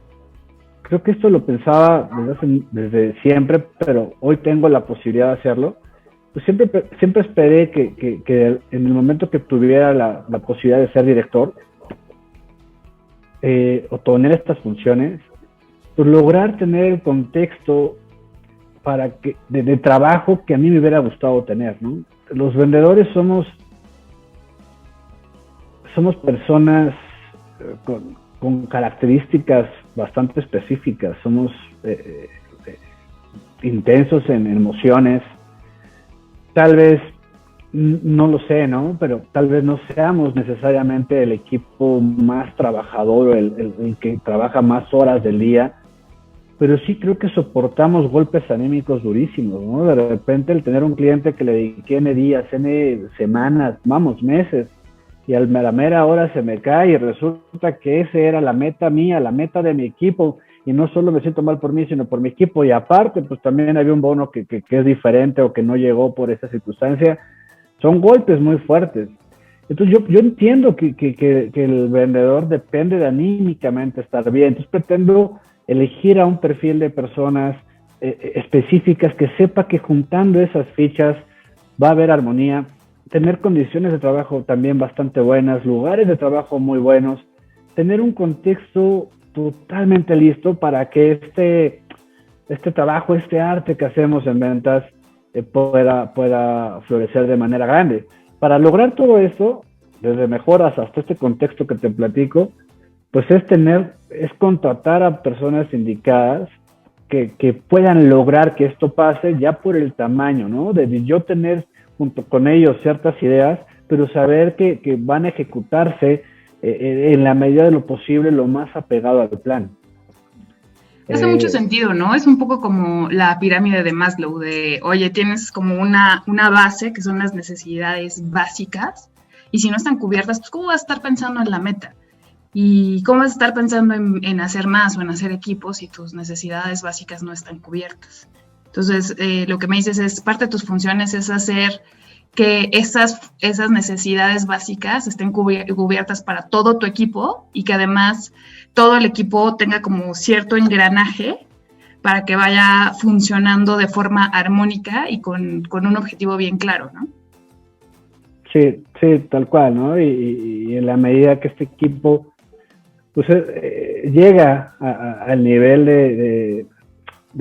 creo que esto lo pensaba desde siempre, pero hoy tengo la posibilidad de hacerlo. Pues siempre esperé que en el momento que tuviera la posibilidad de ser director, o tener estas funciones, pues lograr tener el contexto de trabajo que a mí me hubiera gustado tener, ¿no? Los vendedores somos personas con características bastante específicas, somos intensos en emociones, tal vez, no lo sé, ¿no? Pero tal vez no seamos necesariamente el equipo más trabajador, el que trabaja más horas del día, pero sí creo que soportamos golpes anímicos durísimos, ¿no? De repente el tener un cliente que le dediqué N días, N semanas, vamos, meses, y a la mera hora se me cae y resulta que esa era la meta mía, la meta de mi equipo, y no solo me siento mal por mí, sino por mi equipo, y aparte, pues también había un bono que es diferente o que no llegó por esa circunstancia. Son golpes muy fuertes. Entonces yo entiendo que el vendedor depende de anímicamente estar bien. Entonces pretendo elegir a un perfil de personas específicas que sepa que juntando esas fichas va a haber armonía, tener condiciones de trabajo también bastante buenas, lugares de trabajo muy buenos, tener un contexto totalmente listo para que este trabajo, este arte que hacemos en ventas pueda florecer de manera grande. Para lograr todo esto, desde mejoras hasta este contexto que te platico, pues es contratar a personas indicadas que puedan lograr que esto pase ya por el tamaño, ¿no? De yo tener junto con ellos ciertas ideas, pero saber que van a ejecutarse en la medida de lo posible, lo más apegado al plan. Hace mucho sentido, ¿no? Es un poco como la pirámide de Maslow, de, oye, tienes como una base, que son las necesidades básicas, y si no están cubiertas, pues ¿cómo vas a estar pensando en la meta? ¿Y cómo vas a estar pensando en hacer más o en hacer equipos si tus necesidades básicas no están cubiertas? Entonces, lo que me dices es, parte de tus funciones es hacer que esas necesidades básicas estén cubiertas para todo tu equipo y que además todo el equipo tenga como cierto engranaje para que vaya funcionando de forma armónica y con un objetivo bien claro, ¿no? Sí, tal cual, ¿no? Y en la medida que este equipo pues, llega al nivel de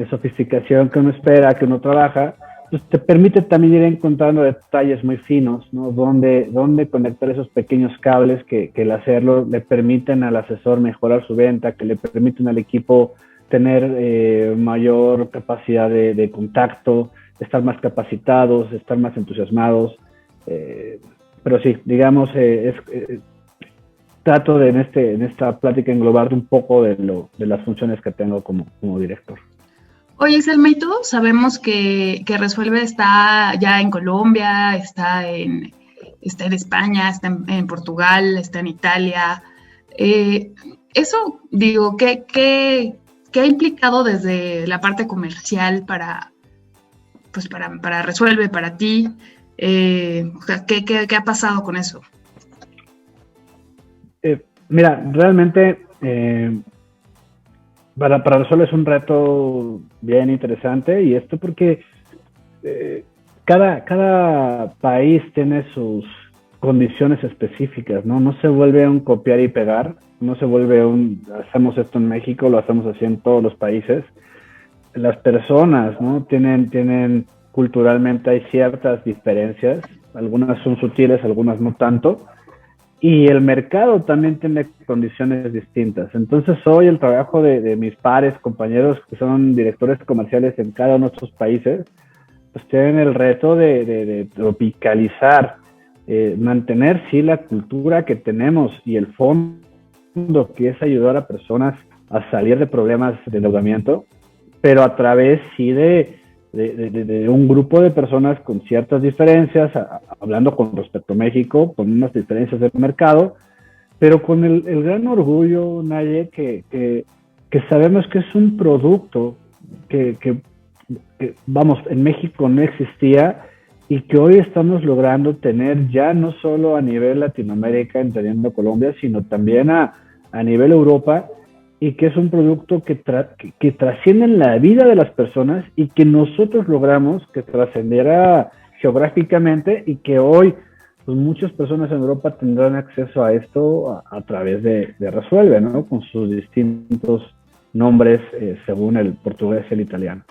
sofisticación que uno espera, que uno trabaja, pues te permite también ir encontrando detalles muy finos, ¿no? Dónde conectar esos pequeños cables que el hacerlo le permiten al asesor mejorar su venta, que le permiten al equipo tener mayor capacidad de contacto, estar más capacitados, estar más entusiasmados. Pero sí, digamos, trato de en esta plática englobar un poco de las funciones que tengo como director. Oye, Selma, y todos sabemos que Resuelve está ya en Colombia, está en España, está en Portugal, está en Italia. Eso, digo, ¿qué ha implicado desde la parte comercial para Resuelve, para ti? ¿Qué ha pasado con eso? Mira, realmente para Resuelve es un reto bien interesante, y esto porque cada país tiene sus condiciones específicas, ¿no? No se vuelve un copiar y pegar, no se vuelve hacemos esto en México, lo hacemos así en todos los países. Las personas, ¿no? Tienen culturalmente hay ciertas diferencias, algunas son sutiles, algunas no tanto, y el mercado también tiene condiciones distintas. Entonces hoy el trabajo de mis pares, compañeros que son directores comerciales en cada uno de estos países, pues tienen el reto de tropicalizar, mantener sí la cultura que tenemos y el fondo que es ayudar a personas a salir de problemas de endeudamiento, pero a través sí de de un grupo de personas con ciertas diferencias, hablando con respecto a México, con unas diferencias del mercado, pero con el gran orgullo, Naye, que sabemos que es un producto que, vamos, en México no existía y que hoy estamos logrando tener ya no solo a nivel Latinoamérica, entendiendo Colombia, sino también a nivel Europa, y que es un producto que trasciende en la vida de las personas y que nosotros logramos que trascendiera geográficamente y que hoy pues muchas personas en Europa tendrán acceso a esto a través de Resuelve, ¿no? Con sus distintos nombres según el portugués y el italiano.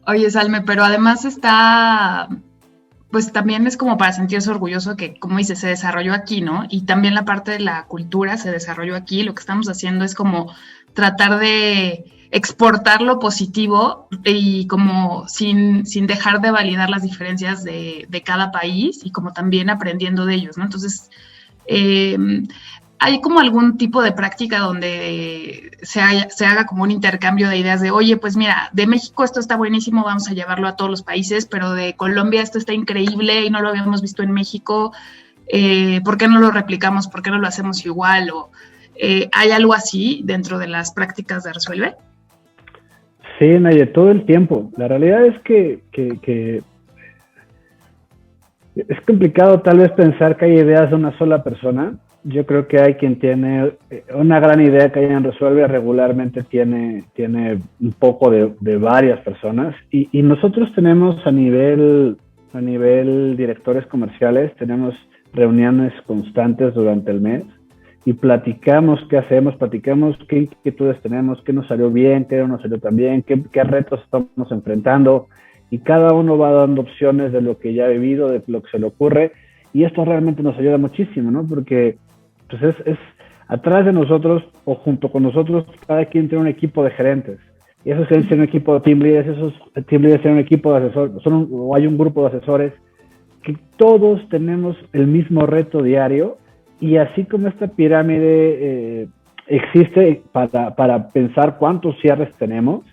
Oye, Salme, pero además está, pues también es como para sentirse orgulloso que, como dices, se desarrolló aquí, ¿no? Y también la parte de la cultura se desarrolló aquí. Lo que estamos haciendo es como tratar de exportar lo positivo y como sin dejar de validar las diferencias de cada país y como también aprendiendo de ellos, ¿no? Entonces, ¿hay como algún tipo de práctica donde se haga como un intercambio de ideas de, oye, pues mira, de México esto está buenísimo, vamos a llevarlo a todos los países, pero de Colombia esto está increíble y no lo habíamos visto en México, ¿por qué no lo replicamos? ¿Por qué no lo hacemos igual? O, ¿hay algo así dentro de las prácticas de Resuelve? Sí, Naye, todo el tiempo. La realidad es que es complicado tal vez pensar que hay ideas de una sola persona. Yo creo que hay quien tiene una gran idea que hay en Resuelve, regularmente tiene un poco de varias personas. Y nosotros tenemos a nivel directores comerciales, tenemos reuniones constantes durante el mes y platicamos qué hacemos, platicamos qué inquietudes tenemos, qué nos salió bien, qué no nos salió tan bien, qué retos estamos enfrentando. Y cada uno va dando opciones de lo que ya ha vivido, de lo que se le ocurre. Y esto realmente nos ayuda muchísimo, ¿no? Porque pues es atrás de nosotros o junto con nosotros, cada quien tiene un equipo de gerentes. Y esos gerentes tienen un equipo de team leaders, esos team leaders tienen un equipo de asesores, o hay un grupo de asesores que todos tenemos el mismo reto diario. Y así como esta pirámide existe para pensar cuántos cierres tenemos,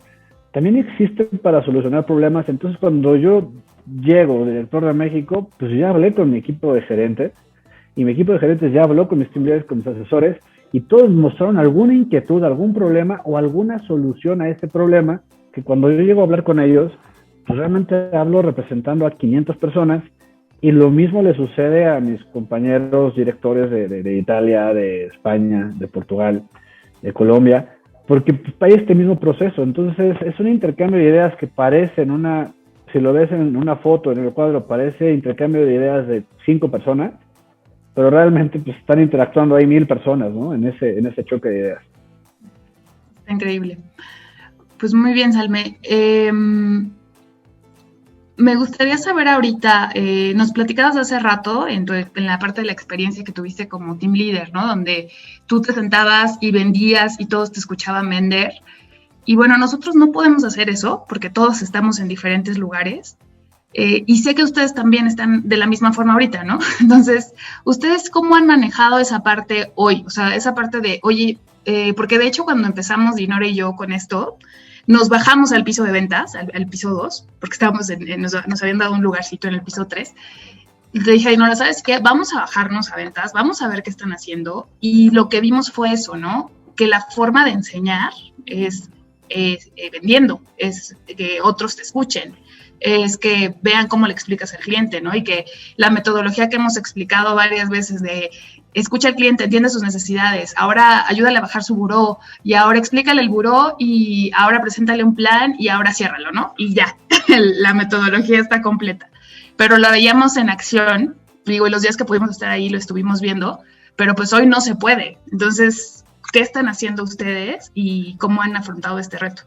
también existe para solucionar problemas. Entonces, cuando yo llego, director de México, pues ya hablé con mi equipo de gerentes, y mi equipo de gerentes ya habló con mis team leaders, con mis asesores, y todos mostraron alguna inquietud, algún problema o alguna solución a ese problema, que cuando yo llego a hablar con ellos, pues realmente hablo representando a 500 personas, y lo mismo le sucede a mis compañeros directores de Italia, de España, de Portugal, de Colombia, porque hay este mismo proceso. Entonces es un intercambio de ideas que parece si lo ves en una foto, en el cuadro, parece intercambio de ideas de 5 personas, pero realmente pues están interactuando ahí 1000 personas, ¿no? En ese choque de ideas. Está increíble. Pues muy bien, Salme. Me gustaría saber ahorita, nos platicabas hace rato en la parte de la experiencia que tuviste como team leader, ¿no? Donde tú te sentabas y vendías y todos te escuchaban vender. Y bueno, nosotros no podemos hacer eso porque todos estamos en diferentes lugares. Y sé que ustedes también están de la misma forma ahorita, ¿no? Entonces, ¿ustedes cómo han manejado esa parte hoy? O sea, esa parte de, oye, porque de hecho cuando empezamos Dinora y yo con esto, nos bajamos al piso de ventas, al piso 2, porque estábamos nos habían dado un lugarcito en el piso 3. Y le dije a Dinora, ¿sabes qué? Vamos a bajarnos a ventas, vamos a ver qué están haciendo. Y lo que vimos fue eso, ¿no? Que la forma de enseñar es vendiendo, es que otros te escuchen, es que vean cómo le explicas al cliente, ¿no? Y que la metodología que hemos explicado varias veces de escucha al cliente, entiende sus necesidades, ahora ayúdale a bajar su buró, y ahora explícale el buró, y ahora preséntale un plan, y ahora ciérralo, ¿no? Y ya, la metodología está completa. Pero la veíamos en acción, digo, y los días que pudimos estar ahí lo estuvimos viendo, pero pues hoy no se puede. Entonces, ¿qué están haciendo ustedes y cómo han afrontado este reto?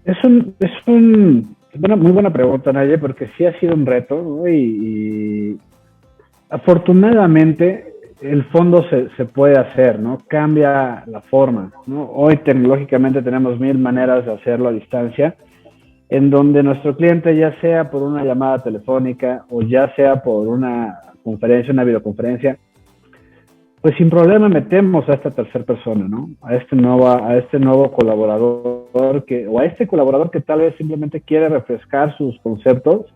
Es una muy buena pregunta, Naye, porque sí ha sido un reto, ¿no? Y afortunadamente el fondo se puede hacer, ¿no? Cambia la forma, ¿no? Hoy tecnológicamente tenemos 1000 maneras de hacerlo a distancia, en donde nuestro cliente, ya sea por una llamada telefónica o ya sea por una conferencia, una videoconferencia, pues sin problema metemos a esta tercera persona, ¿no? A este nuevo colaborador o a este colaborador que tal vez simplemente quiere refrescar sus conceptos,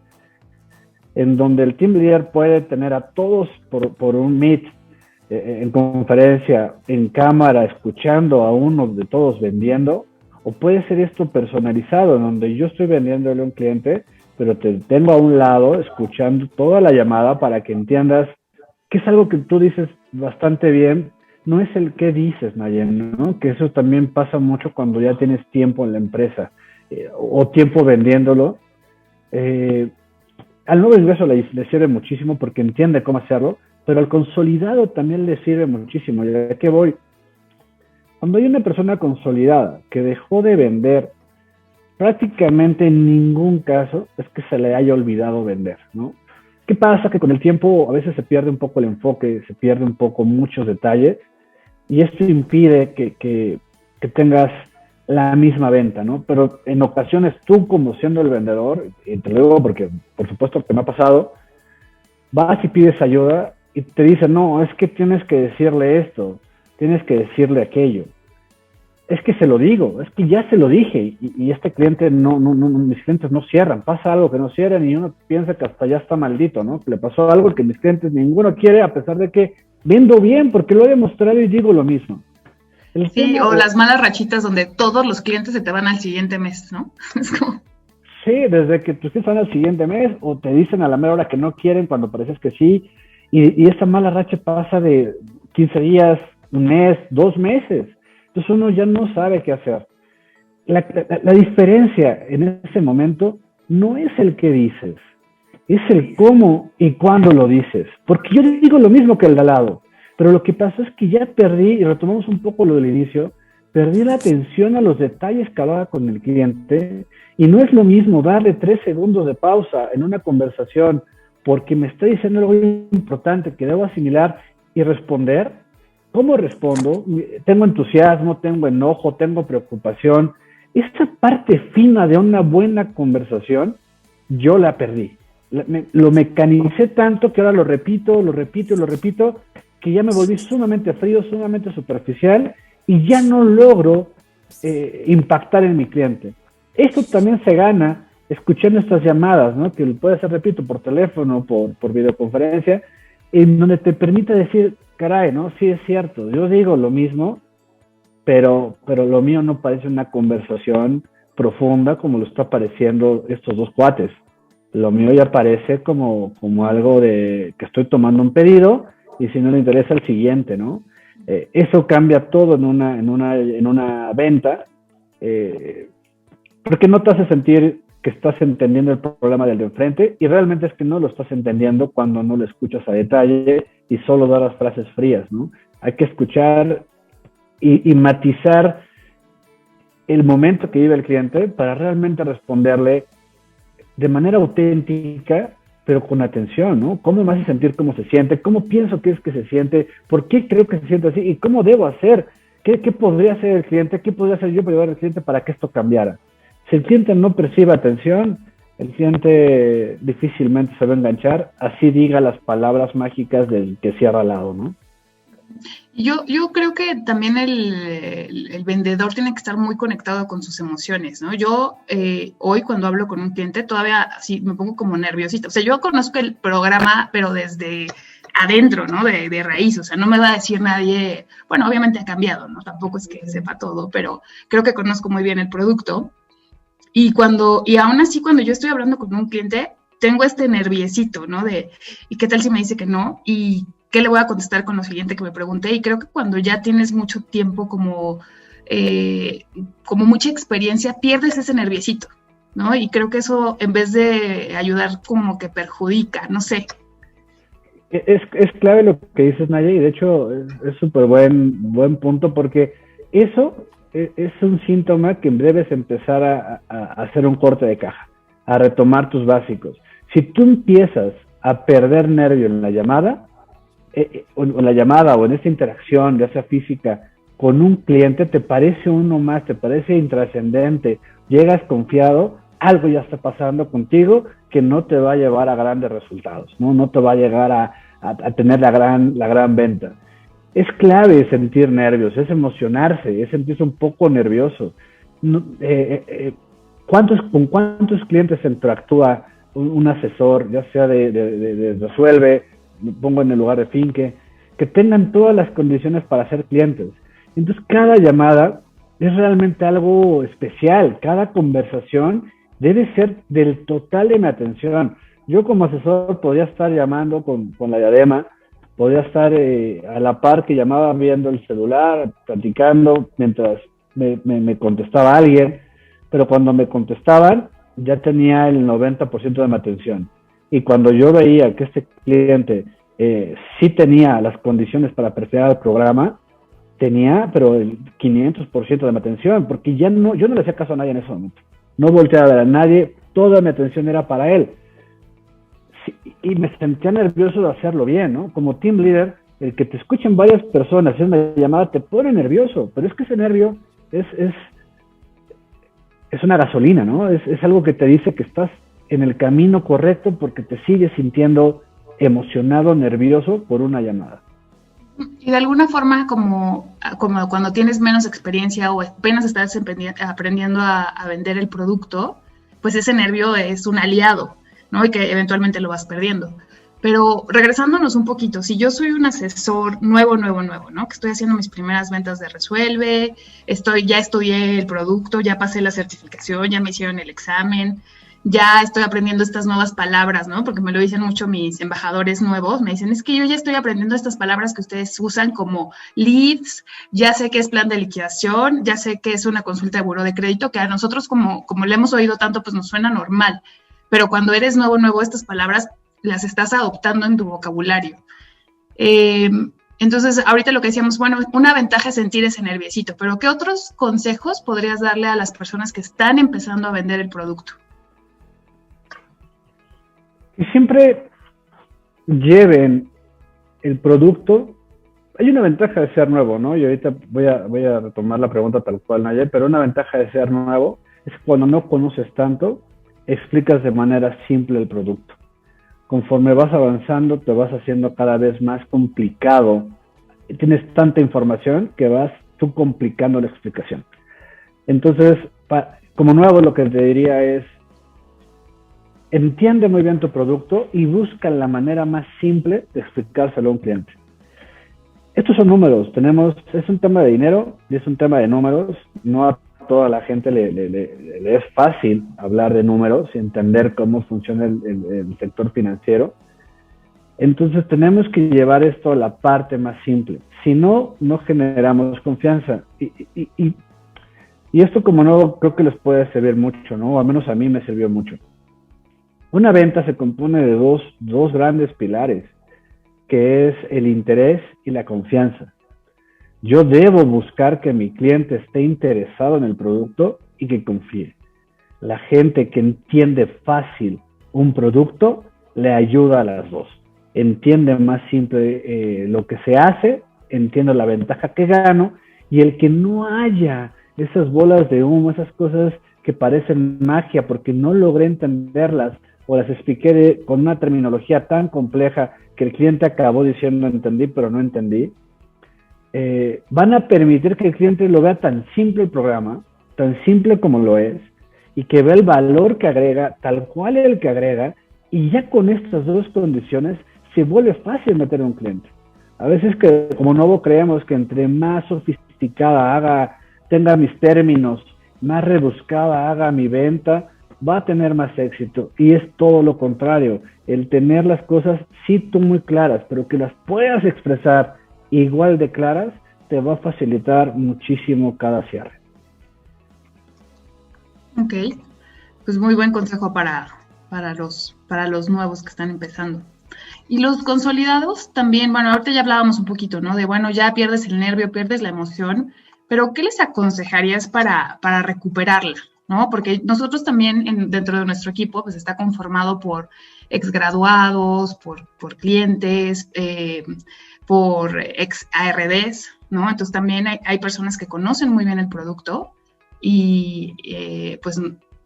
en donde el team leader puede tener a todos por un meet, en conferencia, en cámara, escuchando a uno de todos vendiendo, o puede ser esto personalizado, en donde yo estoy vendiéndole a un cliente, pero te tengo a un lado escuchando toda la llamada para que entiendas que es algo que tú dices bastante bien. No es el qué dices, Nayen, ¿no? Que eso también pasa mucho cuando ya tienes tiempo en la empresa o tiempo vendiéndolo. Al nuevo ingreso le sirve muchísimo porque entiende cómo hacerlo, pero al consolidado también le sirve muchísimo. ¿Y a qué voy? Cuando hay una persona consolidada que dejó de vender, prácticamente en ningún caso es que se le haya olvidado vender, ¿no? ¿Qué pasa? Que con el tiempo a veces se pierde un poco el enfoque, se pierde un poco muchos detalles, y esto impide que tengas la misma venta, ¿no? Pero en ocasiones tú, como siendo el vendedor, y te lo digo porque por supuesto que me ha pasado, vas y pides ayuda y te dicen, no, es que tienes que decirle esto, tienes que decirle aquello. Es que se lo digo, es que ya se lo dije, y este cliente mis clientes no cierran, pasa algo que no cierran y uno piensa que hasta ya está maldito, ¿no? Que le pasó algo que mis clientes ninguno quiere, a pesar de que vendo bien, porque lo he demostrado y digo lo mismo. Sí, o las malas rachitas donde todos los clientes se te van al siguiente mes, ¿no? Es como... Sí, desde que tus clientes van al siguiente mes, o te dicen a la mera hora que no quieren cuando pareces que sí, y esa mala racha pasa de 15 días, un mes, 2 meses. Entonces uno ya no sabe qué hacer. La diferencia en ese momento no es el qué dices, es el cómo y cuándo lo dices. Porque yo digo lo mismo que el de al lado, pero lo que pasó es que ya perdí, y retomamos un poco lo del inicio, perdí la atención a los detalles que hablaba con el cliente, y no es lo mismo darle 3 segundos de pausa en una conversación porque me está diciendo algo importante que debo asimilar y responder. ¿Cómo respondo? Tengo entusiasmo, tengo enojo, tengo preocupación. Esa parte fina de una buena conversación, yo la perdí. Lo mecanicé tanto que ahora lo repito, que ya me volví sumamente frío, sumamente superficial, y ya no logro impactar en mi cliente. Esto también se gana escuchando estas llamadas, ¿no? Que puede ser, repito, por teléfono, por videoconferencia, en donde te permite decir, caray, ¿no? Sí es cierto, yo digo lo mismo, pero lo mío no parece una conversación profunda como lo está pareciendo estos dos cuates. Lo mío ya parece como algo de que estoy tomando un pedido y si no le interesa el siguiente, ¿no? Eso cambia todo en una venta, porque no te hace sentir que estás entendiendo el problema del de enfrente, y realmente es que no lo estás entendiendo cuando no lo escuchas a detalle y solo das las frases frías, ¿no? Hay que escuchar y matizar el momento que vive el cliente para realmente responderle de manera auténtica, pero con atención, ¿no? ¿Cómo me hace sentir cómo se siente? ¿Cómo pienso que es que se siente? ¿Por qué creo que se siente así? ¿Y cómo debo hacer? ¿Qué podría hacer el cliente? ¿Qué podría hacer yo para ayudar al cliente para que esto cambiara? Si el cliente no percibe atención, el cliente difícilmente se va a enganchar, así diga las palabras mágicas del que cierra al lado, ¿no? Yo creo que también el vendedor tiene que estar muy conectado con sus emociones, ¿no? Yo hoy cuando hablo con un cliente todavía así me pongo como nerviosita. O sea, yo conozco el programa, pero desde adentro, ¿no? De raíz. O sea, no me va a decir nadie, bueno, obviamente ha cambiado, ¿no? Tampoco es que sepa todo, pero creo que conozco muy bien el producto. Y aún así cuando yo estoy hablando con un cliente, tengo este nerviecito, ¿no? ¿y qué tal si me dice que no? ¿Y qué le voy a contestar con lo siguiente que me pregunté? Y creo que cuando ya tienes mucho tiempo como mucha experiencia, pierdes ese nerviecito, ¿no? Y creo que eso, en vez de ayudar, como que perjudica, no sé. Es clave lo que dices, Naya, y de hecho es súper buen punto, porque eso es un síntoma que debes empezar a hacer un corte de caja, a retomar tus básicos. Si tú empiezas a perder nervio en la llamada, o en esta interacción, ya sea física, con un cliente, te parece uno más, te parece intrascendente, llegas confiado, algo ya está pasando contigo que no te va a llevar a grandes resultados, no te va a llegar a tener la gran venta. Es clave sentir nervios, es emocionarse, es sentirse un poco nervioso. ¿con cuántos clientes interactúa un asesor, ya sea de Resuelve, me pongo en el lugar de Finque, que tengan todas las condiciones para ser clientes? Entonces, cada llamada es realmente algo especial. Cada conversación debe ser del total de mi atención. Yo como asesor podría estar llamando con la diadema, podría estar a la par que llamaba viendo el celular, platicando mientras me contestaba alguien, pero cuando me contestaban ya tenía el 90% de mi atención. Y cuando yo veía que este cliente sí tenía las condiciones para perfilar el programa, tenía, pero el 500% de mi atención, porque yo no le hacía caso a nadie en ese momento. No volteaba a ver a nadie, toda mi atención era para él. Sí, y me sentía nervioso de hacerlo bien, ¿no? Como team leader, el que te escuchen varias personas en una llamada te pone nervioso, pero es que ese nervio es una gasolina, ¿no? Es algo que te dice que estás en el camino correcto porque te sigues sintiendo emocionado, nervioso por una llamada. Y de alguna forma, como cuando tienes menos experiencia o apenas estás aprendiendo a vender el producto, pues ese nervio es un aliado, ¿no? Y que eventualmente lo vas perdiendo. Pero regresándonos un poquito, si yo soy un asesor nuevo, ¿no? Que estoy haciendo mis primeras ventas de Resuelve, ya estudié el producto, ya pasé la certificación, ya me hicieron el examen, ya estoy aprendiendo estas nuevas palabras, ¿no? Porque me lo dicen mucho mis embajadores nuevos, me dicen, es que yo ya estoy aprendiendo estas palabras que ustedes usan como leads, ya sé qué es plan de liquidación, ya sé qué es una consulta de buró de crédito, que a nosotros como le hemos oído tanto, pues nos suena normal, pero cuando eres nuevo, estas palabras las estás adoptando en tu vocabulario. Entonces, ahorita lo que decíamos, bueno, una ventaja es sentir ese nerviosito, pero ¿qué otros consejos podrías darle a las personas que están empezando a vender el producto? Que siempre lleven el producto. Hay una ventaja de ser nuevo, ¿no? Y ahorita voy a retomar la pregunta tal cual, Nayel, pero una ventaja de ser nuevo es cuando no conoces tanto, explicas de manera simple el producto. Conforme vas avanzando, te vas haciendo cada vez más complicado. Tienes tanta información que vas tú complicando la explicación. Entonces, como nuevo, lo que te diría es, entiende muy bien tu producto y busca la manera más simple de explicárselo a un cliente. Estos son números. Es un tema de dinero y es un tema de números. No a toda la gente le es fácil hablar de números y entender cómo funciona el sector financiero. Entonces tenemos que llevar esto a la parte más simple. Si no, no generamos confianza. Y esto como nuevo creo que les puede servir mucho, ¿no? O al menos a mí me sirvió mucho. Una venta se compone de dos grandes pilares, que es el interés y la confianza. Yo debo buscar que mi cliente esté interesado en el producto y que confíe. La gente que entiende fácil un producto le ayuda a las dos. Entiende más simple lo que se hace, entiende la ventaja que gano, y el que no haya esas bolas de humo, esas cosas que parecen magia porque no logré entenderlas o las expliqué con una terminología tan compleja que el cliente acabó diciendo entendí, pero no entendí, van a permitir que el cliente lo vea tan simple el programa, tan simple como lo es, y que vea el valor que agrega, tal cual el que agrega, y ya con estas dos condiciones se vuelve fácil meter a un cliente. A veces que como nuevo creemos que entre más sofisticada tenga mis términos, más rebuscada haga mi venta, va a tener más éxito, y es todo lo contrario. El tener las cosas sí tú muy claras, pero que las puedas expresar igual de claras, te va a facilitar muchísimo cada cierre. Ok, pues muy buen consejo para los nuevos que están empezando. Y los consolidados también, bueno, ahorita ya hablábamos un poquito, ¿no? De, bueno, ya pierdes el nervio, pierdes la emoción, pero ¿qué les aconsejarías para recuperarla? ¿No? Porque nosotros también dentro de nuestro equipo pues está conformado por exgraduados, por clientes, por ex ARDs, ¿no? Entonces también hay personas que conocen muy bien el producto y pues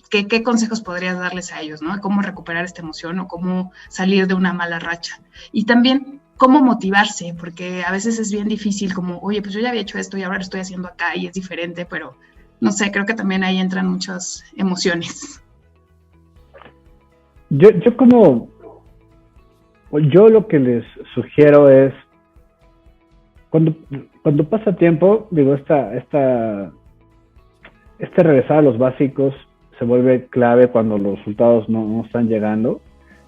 ¿qué consejos podrías darles a ellos, ¿no? Cómo recuperar esta emoción o cómo salir de una mala racha. Y también cómo motivarse, porque a veces es bien difícil como, oye, pues yo ya había hecho esto y ahora lo estoy haciendo acá y es diferente, pero no sé, creo que también ahí entran muchas emociones. Yo lo que les sugiero es, cuando pasa tiempo, digo, este regresar a los básicos se vuelve clave cuando los resultados no están llegando,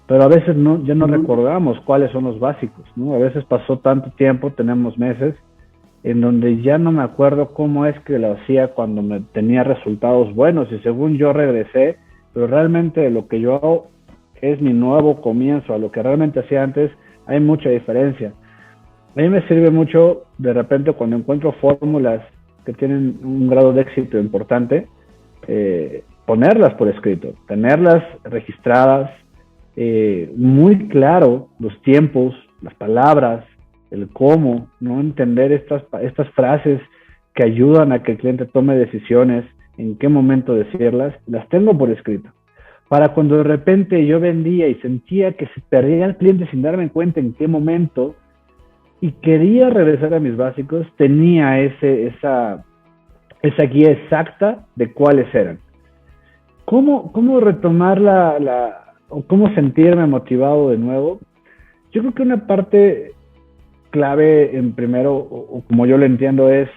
pero a veces ya no recordamos cuáles son los básicos, ¿no? A veces pasó tanto tiempo, tenemos meses, en donde ya no me acuerdo cómo es que lo hacía cuando me tenía resultados buenos, y según yo regresé, pero realmente lo que yo hago es mi nuevo comienzo, a lo que realmente hacía antes, hay mucha diferencia. A mí me sirve mucho, de repente, cuando encuentro fórmulas que tienen un grado de éxito importante, ponerlas por escrito, tenerlas registradas, muy claro los tiempos, las palabras, el cómo, ¿no? Entender estas frases que ayudan a que el cliente tome decisiones, en qué momento decirlas, las tengo por escrito. Para cuando de repente yo vendía y sentía que se perdía el cliente sin darme cuenta en qué momento y quería regresar a mis básicos, tenía esa guía exacta de cuáles eran. ¿Cómo retomar o cómo sentirme motivado de nuevo? Yo creo que una parte clave en primero, o como yo lo entiendo, es,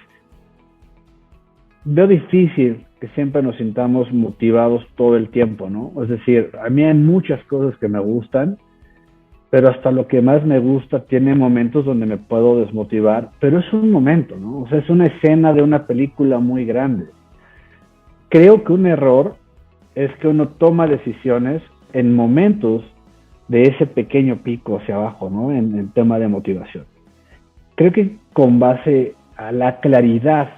veo difícil que siempre nos sintamos motivados todo el tiempo, ¿no? Es decir, a mí hay muchas cosas que me gustan, pero hasta lo que más me gusta tiene momentos donde me puedo desmotivar, pero es un momento, ¿no? O sea, es una escena de una película muy grande. Creo que un error es que uno toma decisiones en momentos de ese pequeño pico hacia abajo, ¿no? En el tema de motivación. Creo que con base a la claridad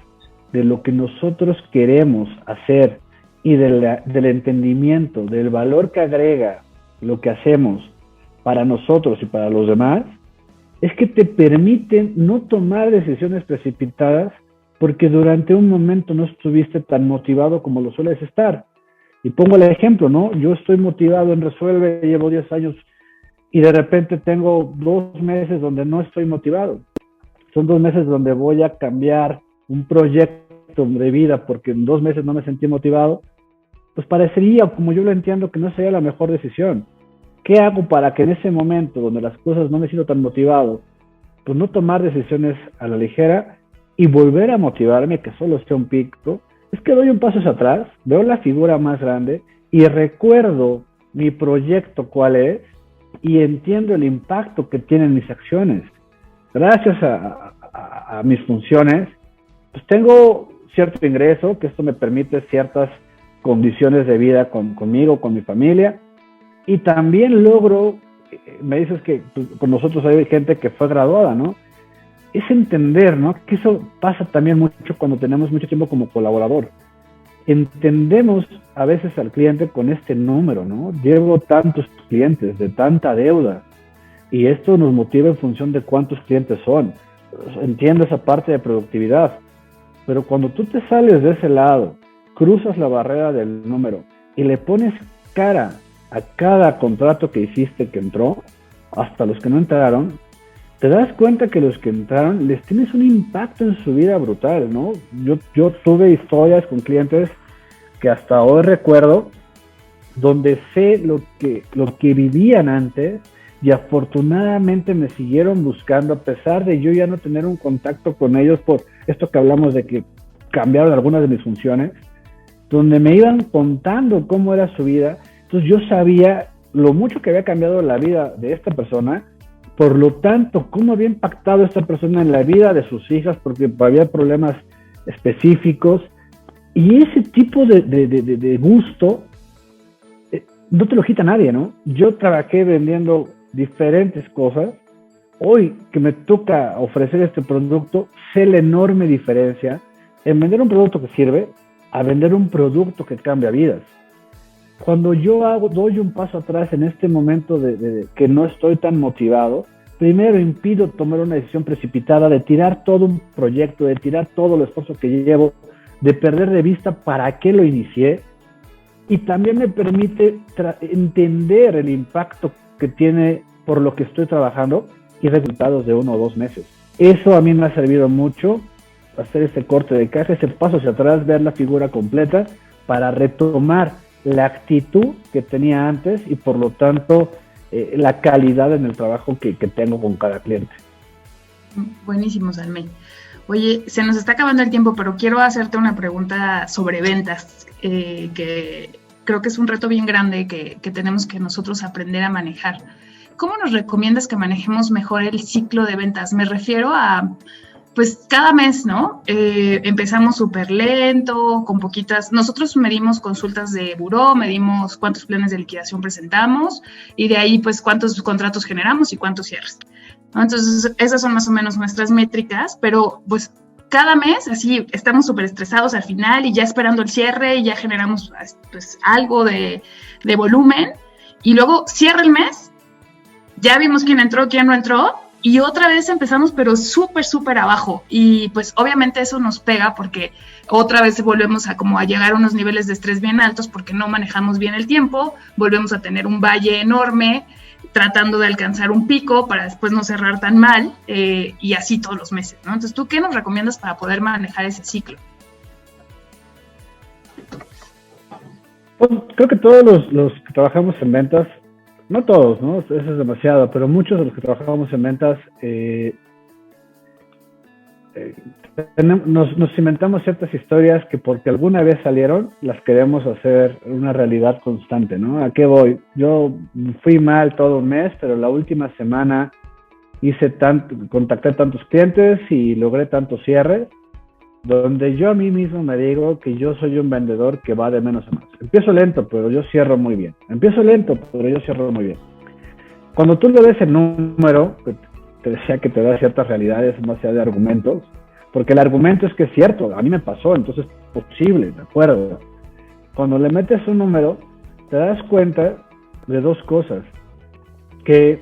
de lo que nosotros queremos hacer y del entendimiento, del valor que agrega lo que hacemos para nosotros y para los demás, es que te permiten no tomar decisiones precipitadas porque durante un momento no estuviste tan motivado como lo sueles estar. Y pongo el ejemplo, ¿no? Yo estoy motivado en Resuelve, llevo 10 años y de repente tengo 2 meses donde no estoy motivado. Son 2 meses donde voy a cambiar un proyecto de vida porque en 2 meses no me sentí motivado. Pues parecería, como yo lo entiendo, que no sería la mejor decisión. ¿Qué hago para que en ese momento donde las cosas no me siento tan motivado, pues no tomar decisiones a la ligera y volver a motivarme, que solo sea un pico? Es que doy un paso hacia atrás, veo la figura más grande y recuerdo mi proyecto cuál es y entiendo el impacto que tienen mis acciones. Gracias a mis funciones, pues tengo cierto ingreso, que esto me permite ciertas condiciones de vida conmigo, con mi familia, y también logro, me dices que con nosotros hay gente que fue graduada, ¿no? Es entender, ¿no? Que eso pasa también mucho cuando tenemos mucho tiempo como colaborador. Entendemos a veces al cliente con este número, ¿no? Llevo tantos clientes, de tanta deuda, y esto nos motiva en función de cuántos clientes son. Entiendo esa parte de productividad, pero cuando tú te sales de ese lado, cruzas la barrera del número y le pones cara a cada contrato que hiciste que entró, hasta los que no entraron, te das cuenta que los que entraron les tienes un impacto en su vida brutal, ¿no? Yo tuve historias con clientes que hasta hoy recuerdo, donde sé lo que vivían antes, y afortunadamente me siguieron buscando a pesar de yo ya no tener un contacto con ellos por esto que hablamos de que cambiaron algunas de mis funciones, donde me iban contando cómo era su vida. Entonces yo sabía lo mucho que había cambiado la vida de esta persona, por lo tanto, cómo había impactado esta persona en la vida de sus hijas, porque había problemas específicos, y ese tipo de gusto no te lo quita nadie, ¿no? Yo trabajé vendiendo diferentes cosas. Hoy que me toca ofrecer este producto, sé la enorme diferencia en vender un producto que sirve a vender un producto que cambia vidas. Cuando yo doy un paso atrás en este momento de que no estoy tan motivado, primero impido tomar una decisión precipitada de tirar todo un proyecto, de tirar todo el esfuerzo que llevo, de perder de vista para qué lo inicié, y también me permite entender el impacto que tiene por lo que estoy trabajando y resultados de 1 o 2 meses. Eso a mí me ha servido mucho hacer ese corte de caja, ese paso hacia atrás, ver la figura completa para retomar la actitud que tenía antes y por lo tanto la calidad en el trabajo que tengo con cada cliente. Buenísimo, Salmé. Oye, se nos está acabando el tiempo, pero quiero hacerte una pregunta sobre ventas, que creo que es un reto bien grande que tenemos que nosotros aprender a manejar. ¿Cómo nos recomiendas que manejemos mejor el ciclo de ventas? Me refiero a, pues cada mes, ¿no? Empezamos súper lento, con poquitas. Nosotros medimos consultas de buró, medimos cuántos planes de liquidación presentamos y de ahí, pues, cuántos contratos generamos y cuántos cierres, ¿no? Entonces, esas son más o menos nuestras métricas, pero pues cada mes así estamos súper estresados al final y ya esperando el cierre y ya generamos pues algo de volumen y luego cierra el mes. Ya vimos quién entró, quién no entró, y otra vez empezamos, pero súper abajo. Y pues obviamente eso nos pega porque otra vez volvemos a llegar a unos niveles de estrés bien altos porque no manejamos bien el tiempo, volvemos a tener un valle enorme tratando de alcanzar un pico para después no cerrar tan mal, y así todos los meses, ¿no? Entonces, ¿tú qué nos recomiendas para poder manejar ese ciclo? Pues, creo que todos los que trabajamos en ventas, no todos, ¿no? Eso es demasiado, pero muchos de los que trabajamos en ventas nos inventamos ciertas historias que porque alguna vez salieron, las queremos hacer una realidad constante, ¿no? ¿A qué voy? Yo fui mal todo un mes, pero la última semana contacté tantos clientes y logré tantos cierres, donde yo a mí mismo me digo que yo soy un vendedor que va de menos a más. Empiezo lento, pero yo cierro muy bien. Cuando tú le ves el número, que te decía que te da ciertas realidades más allá de argumentos, porque el argumento es que es cierto, a mí me pasó, entonces es posible, ¿de acuerdo? Cuando le metes un número, te das cuenta de dos cosas, que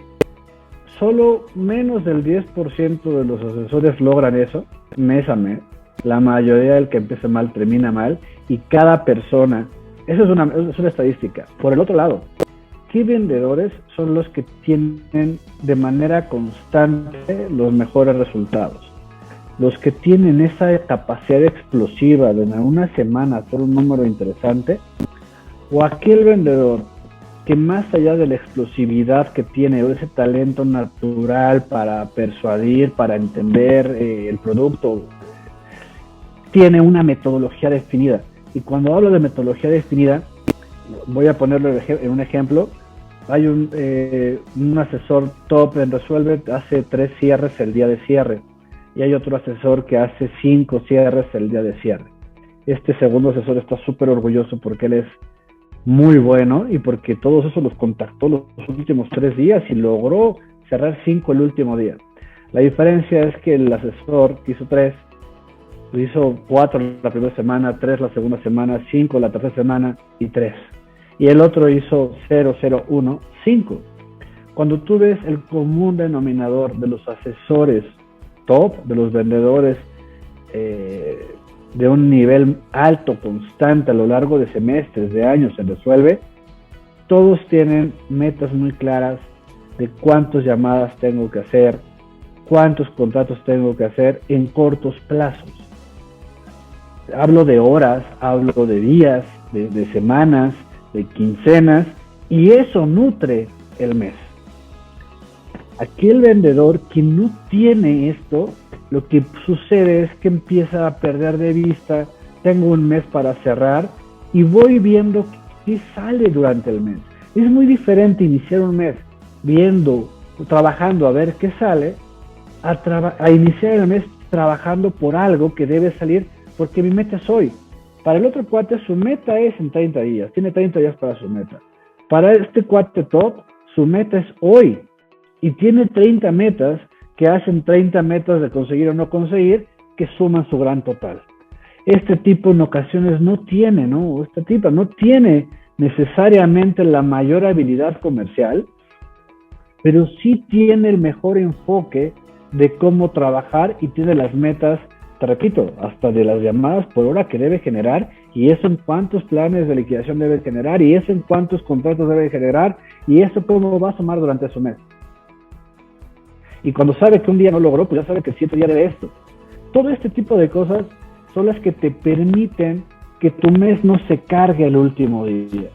solo menos del 10% de los asesores logran eso, mes a mes. La mayoría del que empieza mal termina mal, y cada persona, eso es una estadística. Por el otro lado, ¿qué vendedores son los que tienen de manera constante los mejores resultados? Los que tienen esa capacidad explosiva de en una semana hacer un número interesante, o aquel vendedor que más allá de la explosividad que tiene, o ese talento natural para persuadir, para entender el producto, tiene una metodología definida. Y cuando hablo de metodología definida, voy a ponerlo en un ejemplo. Hay un asesor top en Resuelve, hace 3 cierres el día de cierre, y hay otro asesor que hace 5 cierres el día de cierre. Este segundo asesor está súper orgulloso porque él es muy bueno y porque todos esos los contactó los últimos 3 días y logró cerrar 5 el último día. La diferencia es que el asesor que hizo 3, hizo 4 la primera semana, 3 la segunda semana, 5 la tercera semana y 3. Y el otro hizo 0, 0, 1, 5. Cuando tú ves el común denominador de los asesores top, de los vendedores de un nivel alto, constante a lo largo de semestres, de años, se resuelve, todos tienen metas muy claras de cuántas llamadas tengo que hacer, cuántos contratos tengo que hacer en cortos plazos. Hablo de horas, hablo de días, de semanas, de quincenas, y eso nutre el mes. Aquel vendedor que no tiene esto, lo que sucede es que empieza a perder de vista, tengo un mes para cerrar y voy viendo qué sale durante el mes. Es muy diferente iniciar un mes trabajando a ver qué sale, a iniciar el mes trabajando por algo que debe salir porque mi meta es hoy. Para el otro cuate su meta es en 30 días, tiene 30 días para su meta. Para este cuate top, su meta es hoy y tiene 30 metas que hacen 30 metas de conseguir o no conseguir, que suman su gran total. Este tipo en ocasiones no tiene, ¿no? Este tipo no tiene necesariamente la mayor habilidad comercial, pero sí tiene el mejor enfoque de cómo trabajar y tiene las metas, te repito, hasta de las llamadas por hora que debe generar, y eso en cuántos planes de liquidación debe generar, y eso en cuántos contratos debe generar, y eso cómo va a sumar durante su mes. Y cuando sabe que un día no logró, pues ya sabe que el siguiente día debe esto. todo este tipo de cosas son las que te permiten que tu mes no se cargue el último día.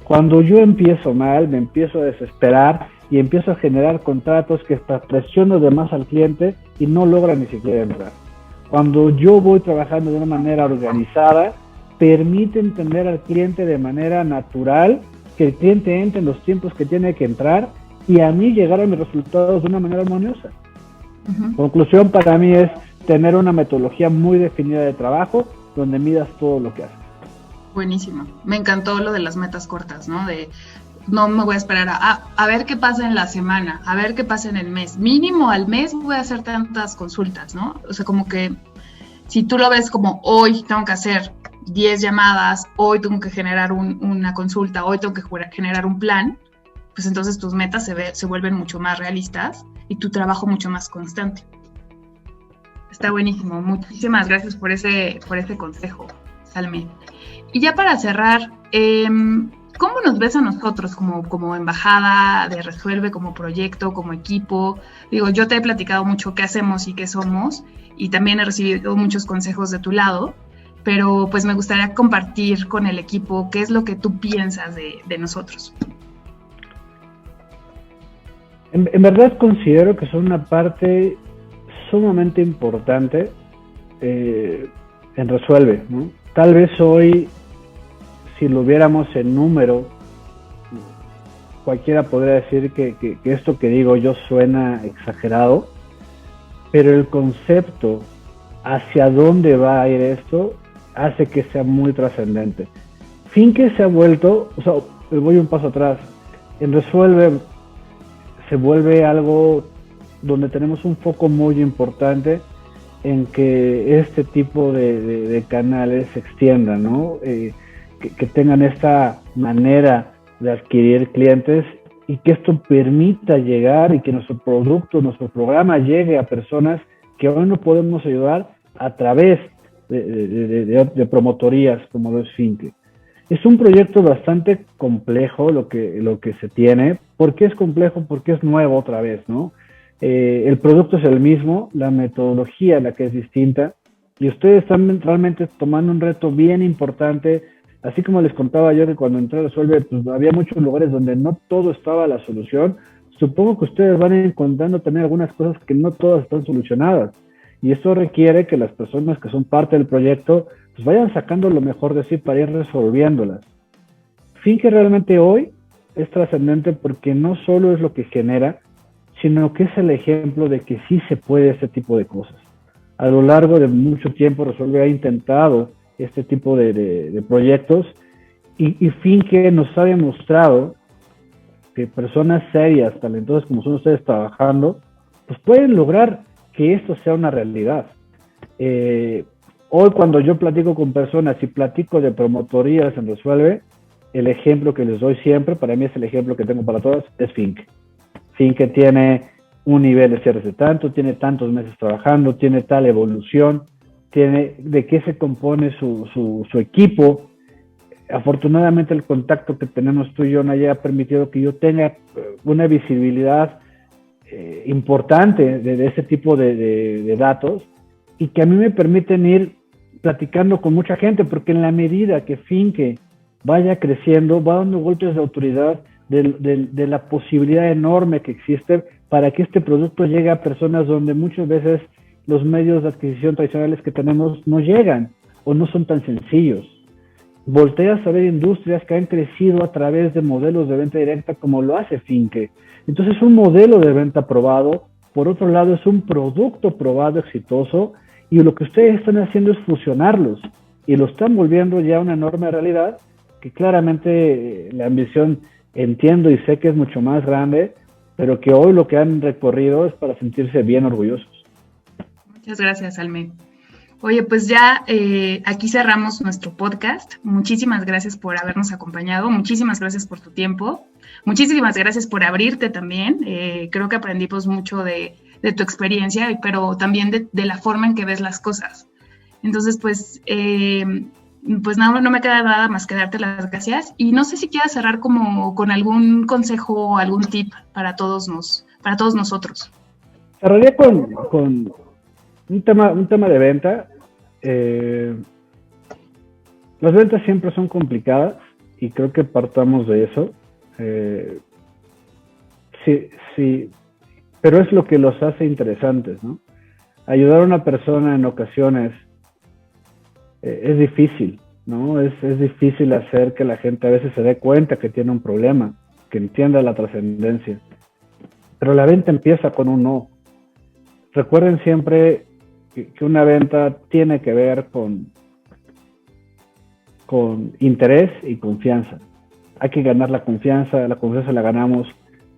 Cuando yo empiezo mal, me empiezo a desesperar y empiezo a generar contratos que hasta presiono de más al cliente y no logra ni siquiera entrar. Cuando yo voy trabajando de una manera organizada, permite entender al cliente de manera natural, que el cliente entre en los tiempos que tiene que entrar y a mí llegar a mis resultados de una manera armoniosa. Conclusión para mí es tener una metodología muy definida de trabajo donde midas todo lo que haces. Buenísimo. Me encantó lo de las metas cortas, ¿no? De no me voy a esperar a ver qué pasa en la semana, a ver qué pasa en el mes. Mínimo al mes voy a hacer tantas consultas, ¿no? O sea, como que si tú lo ves como hoy tengo que hacer 10 llamadas, hoy tengo que generar una consulta, hoy tengo que generar un plan, pues entonces tus metas se vuelven mucho más realistas y tu trabajo mucho más constante. Está buenísimo. Muchísimas gracias por ese consejo, Salmé. Y ya para cerrar, ¿cómo nos ves a nosotros como embajada de Resuelve, como proyecto, como equipo? Digo, yo te he platicado mucho qué hacemos y qué somos, y también he recibido muchos consejos de tu lado, pero pues me gustaría compartir con el equipo qué es lo que tú piensas de nosotros. En verdad considero que son una parte sumamente importante en Resuelve, ¿no? Tal vez hoy, si lo viéramos en número, cualquiera podría decir que esto que digo yo suena exagerado, pero el concepto hacia dónde va a ir esto hace que sea muy trascendente. Finke se ha vuelto, o sea, voy un paso atrás, en Resuelve se vuelve algo donde tenemos un foco muy importante en que este tipo de canales se extiendan, ¿no? Que tengan esta manera de adquirir clientes y que esto permita llegar y que nuestro producto, nuestro programa llegue a personas que hoy no podemos ayudar a través de promotorías como lo es Finke. Es un proyecto bastante complejo lo que se tiene. ¿Por qué es complejo? Porque es nuevo otra vez, ¿no? El producto es el mismo, la metodología es la que es distinta y ustedes están realmente tomando un reto bien importante. Así como les contaba yo que cuando entré a Resuelve, pues había muchos lugares donde no todo estaba la solución. Supongo que ustedes van encontrando también algunas cosas que no todas están solucionadas. Y esto requiere que las personas que son parte del proyecto pues vayan sacando lo mejor de sí para ir resolviéndolas. Finke realmente hoy es trascendente porque no solo es lo que genera, sino que es el ejemplo de que sí se puede este tipo de cosas. A lo largo de mucho tiempo Resuelve ha intentado este tipo de proyectos y Finke nos ha demostrado que personas serias, talentosas como son ustedes trabajando, pues pueden lograr que esto sea una realidad. Hoy cuando yo platico con personas y platico de promotorías en Resuelve, el ejemplo que les doy siempre, para mí es el ejemplo que tengo para todas, es Finke. Finke tiene un nivel de cierres de tanto, tiene tantos meses trabajando, tiene tal evolución, tiene de qué se compone su equipo. Afortunadamente el contacto que tenemos tú y yo, Naya, ha permitido que yo tenga una visibilidad importante de ese tipo de datos y que a mí me permiten ir platicando con mucha gente, porque en la medida que Finke vaya creciendo, va dando golpes de autoridad de la posibilidad enorme que existe para que este producto llegue a personas donde muchas veces los medios de adquisición tradicionales que tenemos no llegan o no son tan sencillos. Volteas a ver industrias que han crecido a través de modelos de venta directa como lo hace Finke. Entonces es un modelo de venta probado, por otro lado es un producto probado exitoso y lo que ustedes están haciendo es fusionarlos y lo están volviendo ya una enorme realidad que claramente la ambición entiendo y sé que es mucho más grande, pero que hoy lo que han recorrido es para sentirse bien orgullosos. Muchas gracias, Salmé. Oye, pues ya aquí cerramos nuestro podcast. Muchísimas gracias por habernos acompañado, muchísimas gracias por tu tiempo, muchísimas gracias por abrirte también. Creo que aprendimos mucho de tu experiencia, pero también de la forma en que ves las cosas. Entonces, pues no me queda nada más que darte las gracias y no sé si quieras cerrar como con algún consejo o algún tip para todos nosotros. Cerraría con Un tema de venta. Las ventas siempre son complicadas y creo que partamos de eso. Sí, pero es lo que los hace interesantes, ¿no? Ayudar a una persona en ocasiones es difícil, ¿no? Es difícil hacer que la gente a veces se dé cuenta que tiene un problema, que entienda la trascendencia. Pero la venta empieza con un no. Recuerden siempre que una venta tiene que ver con interés y confianza. Hay que ganar la confianza la ganamos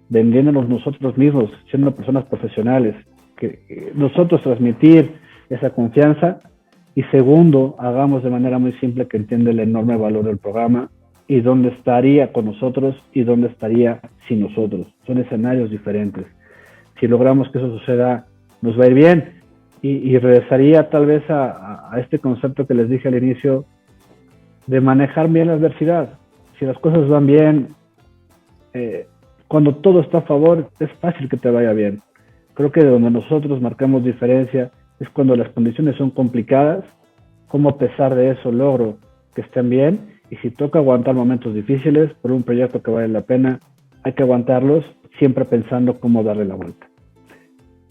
vendiéndonos nosotros mismos, siendo personas profesionales, que nosotros transmitir esa confianza. Y segundo, hagamos de manera muy simple que entienda el enorme valor del programa y dónde estaría con nosotros y dónde estaría sin nosotros. Son escenarios diferentes. Si logramos que eso suceda, nos va a ir bien. Y regresaría tal vez a este concepto que les dije al inicio de manejar bien la adversidad. Si las cosas van bien, cuando todo está a favor, es fácil que te vaya bien. Creo que donde nosotros marcamos diferencia es cuando las condiciones son complicadas, cómo a pesar de eso logro que estén bien, y si toca aguantar momentos difíciles por un proyecto que vale la pena, hay que aguantarlos siempre pensando cómo darle la vuelta.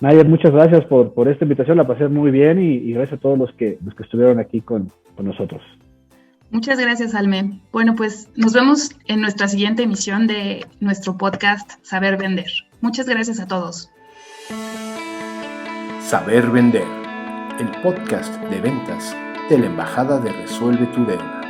Nayer, muchas gracias por esta invitación, la pasé muy bien y gracias a todos los que estuvieron aquí con nosotros. Muchas gracias, Alme. Bueno, pues nos vemos en nuestra siguiente emisión de nuestro podcast Saber Vender. Muchas gracias a todos. Saber Vender, el podcast de ventas de la Embajada de Resuelve tu Deuda.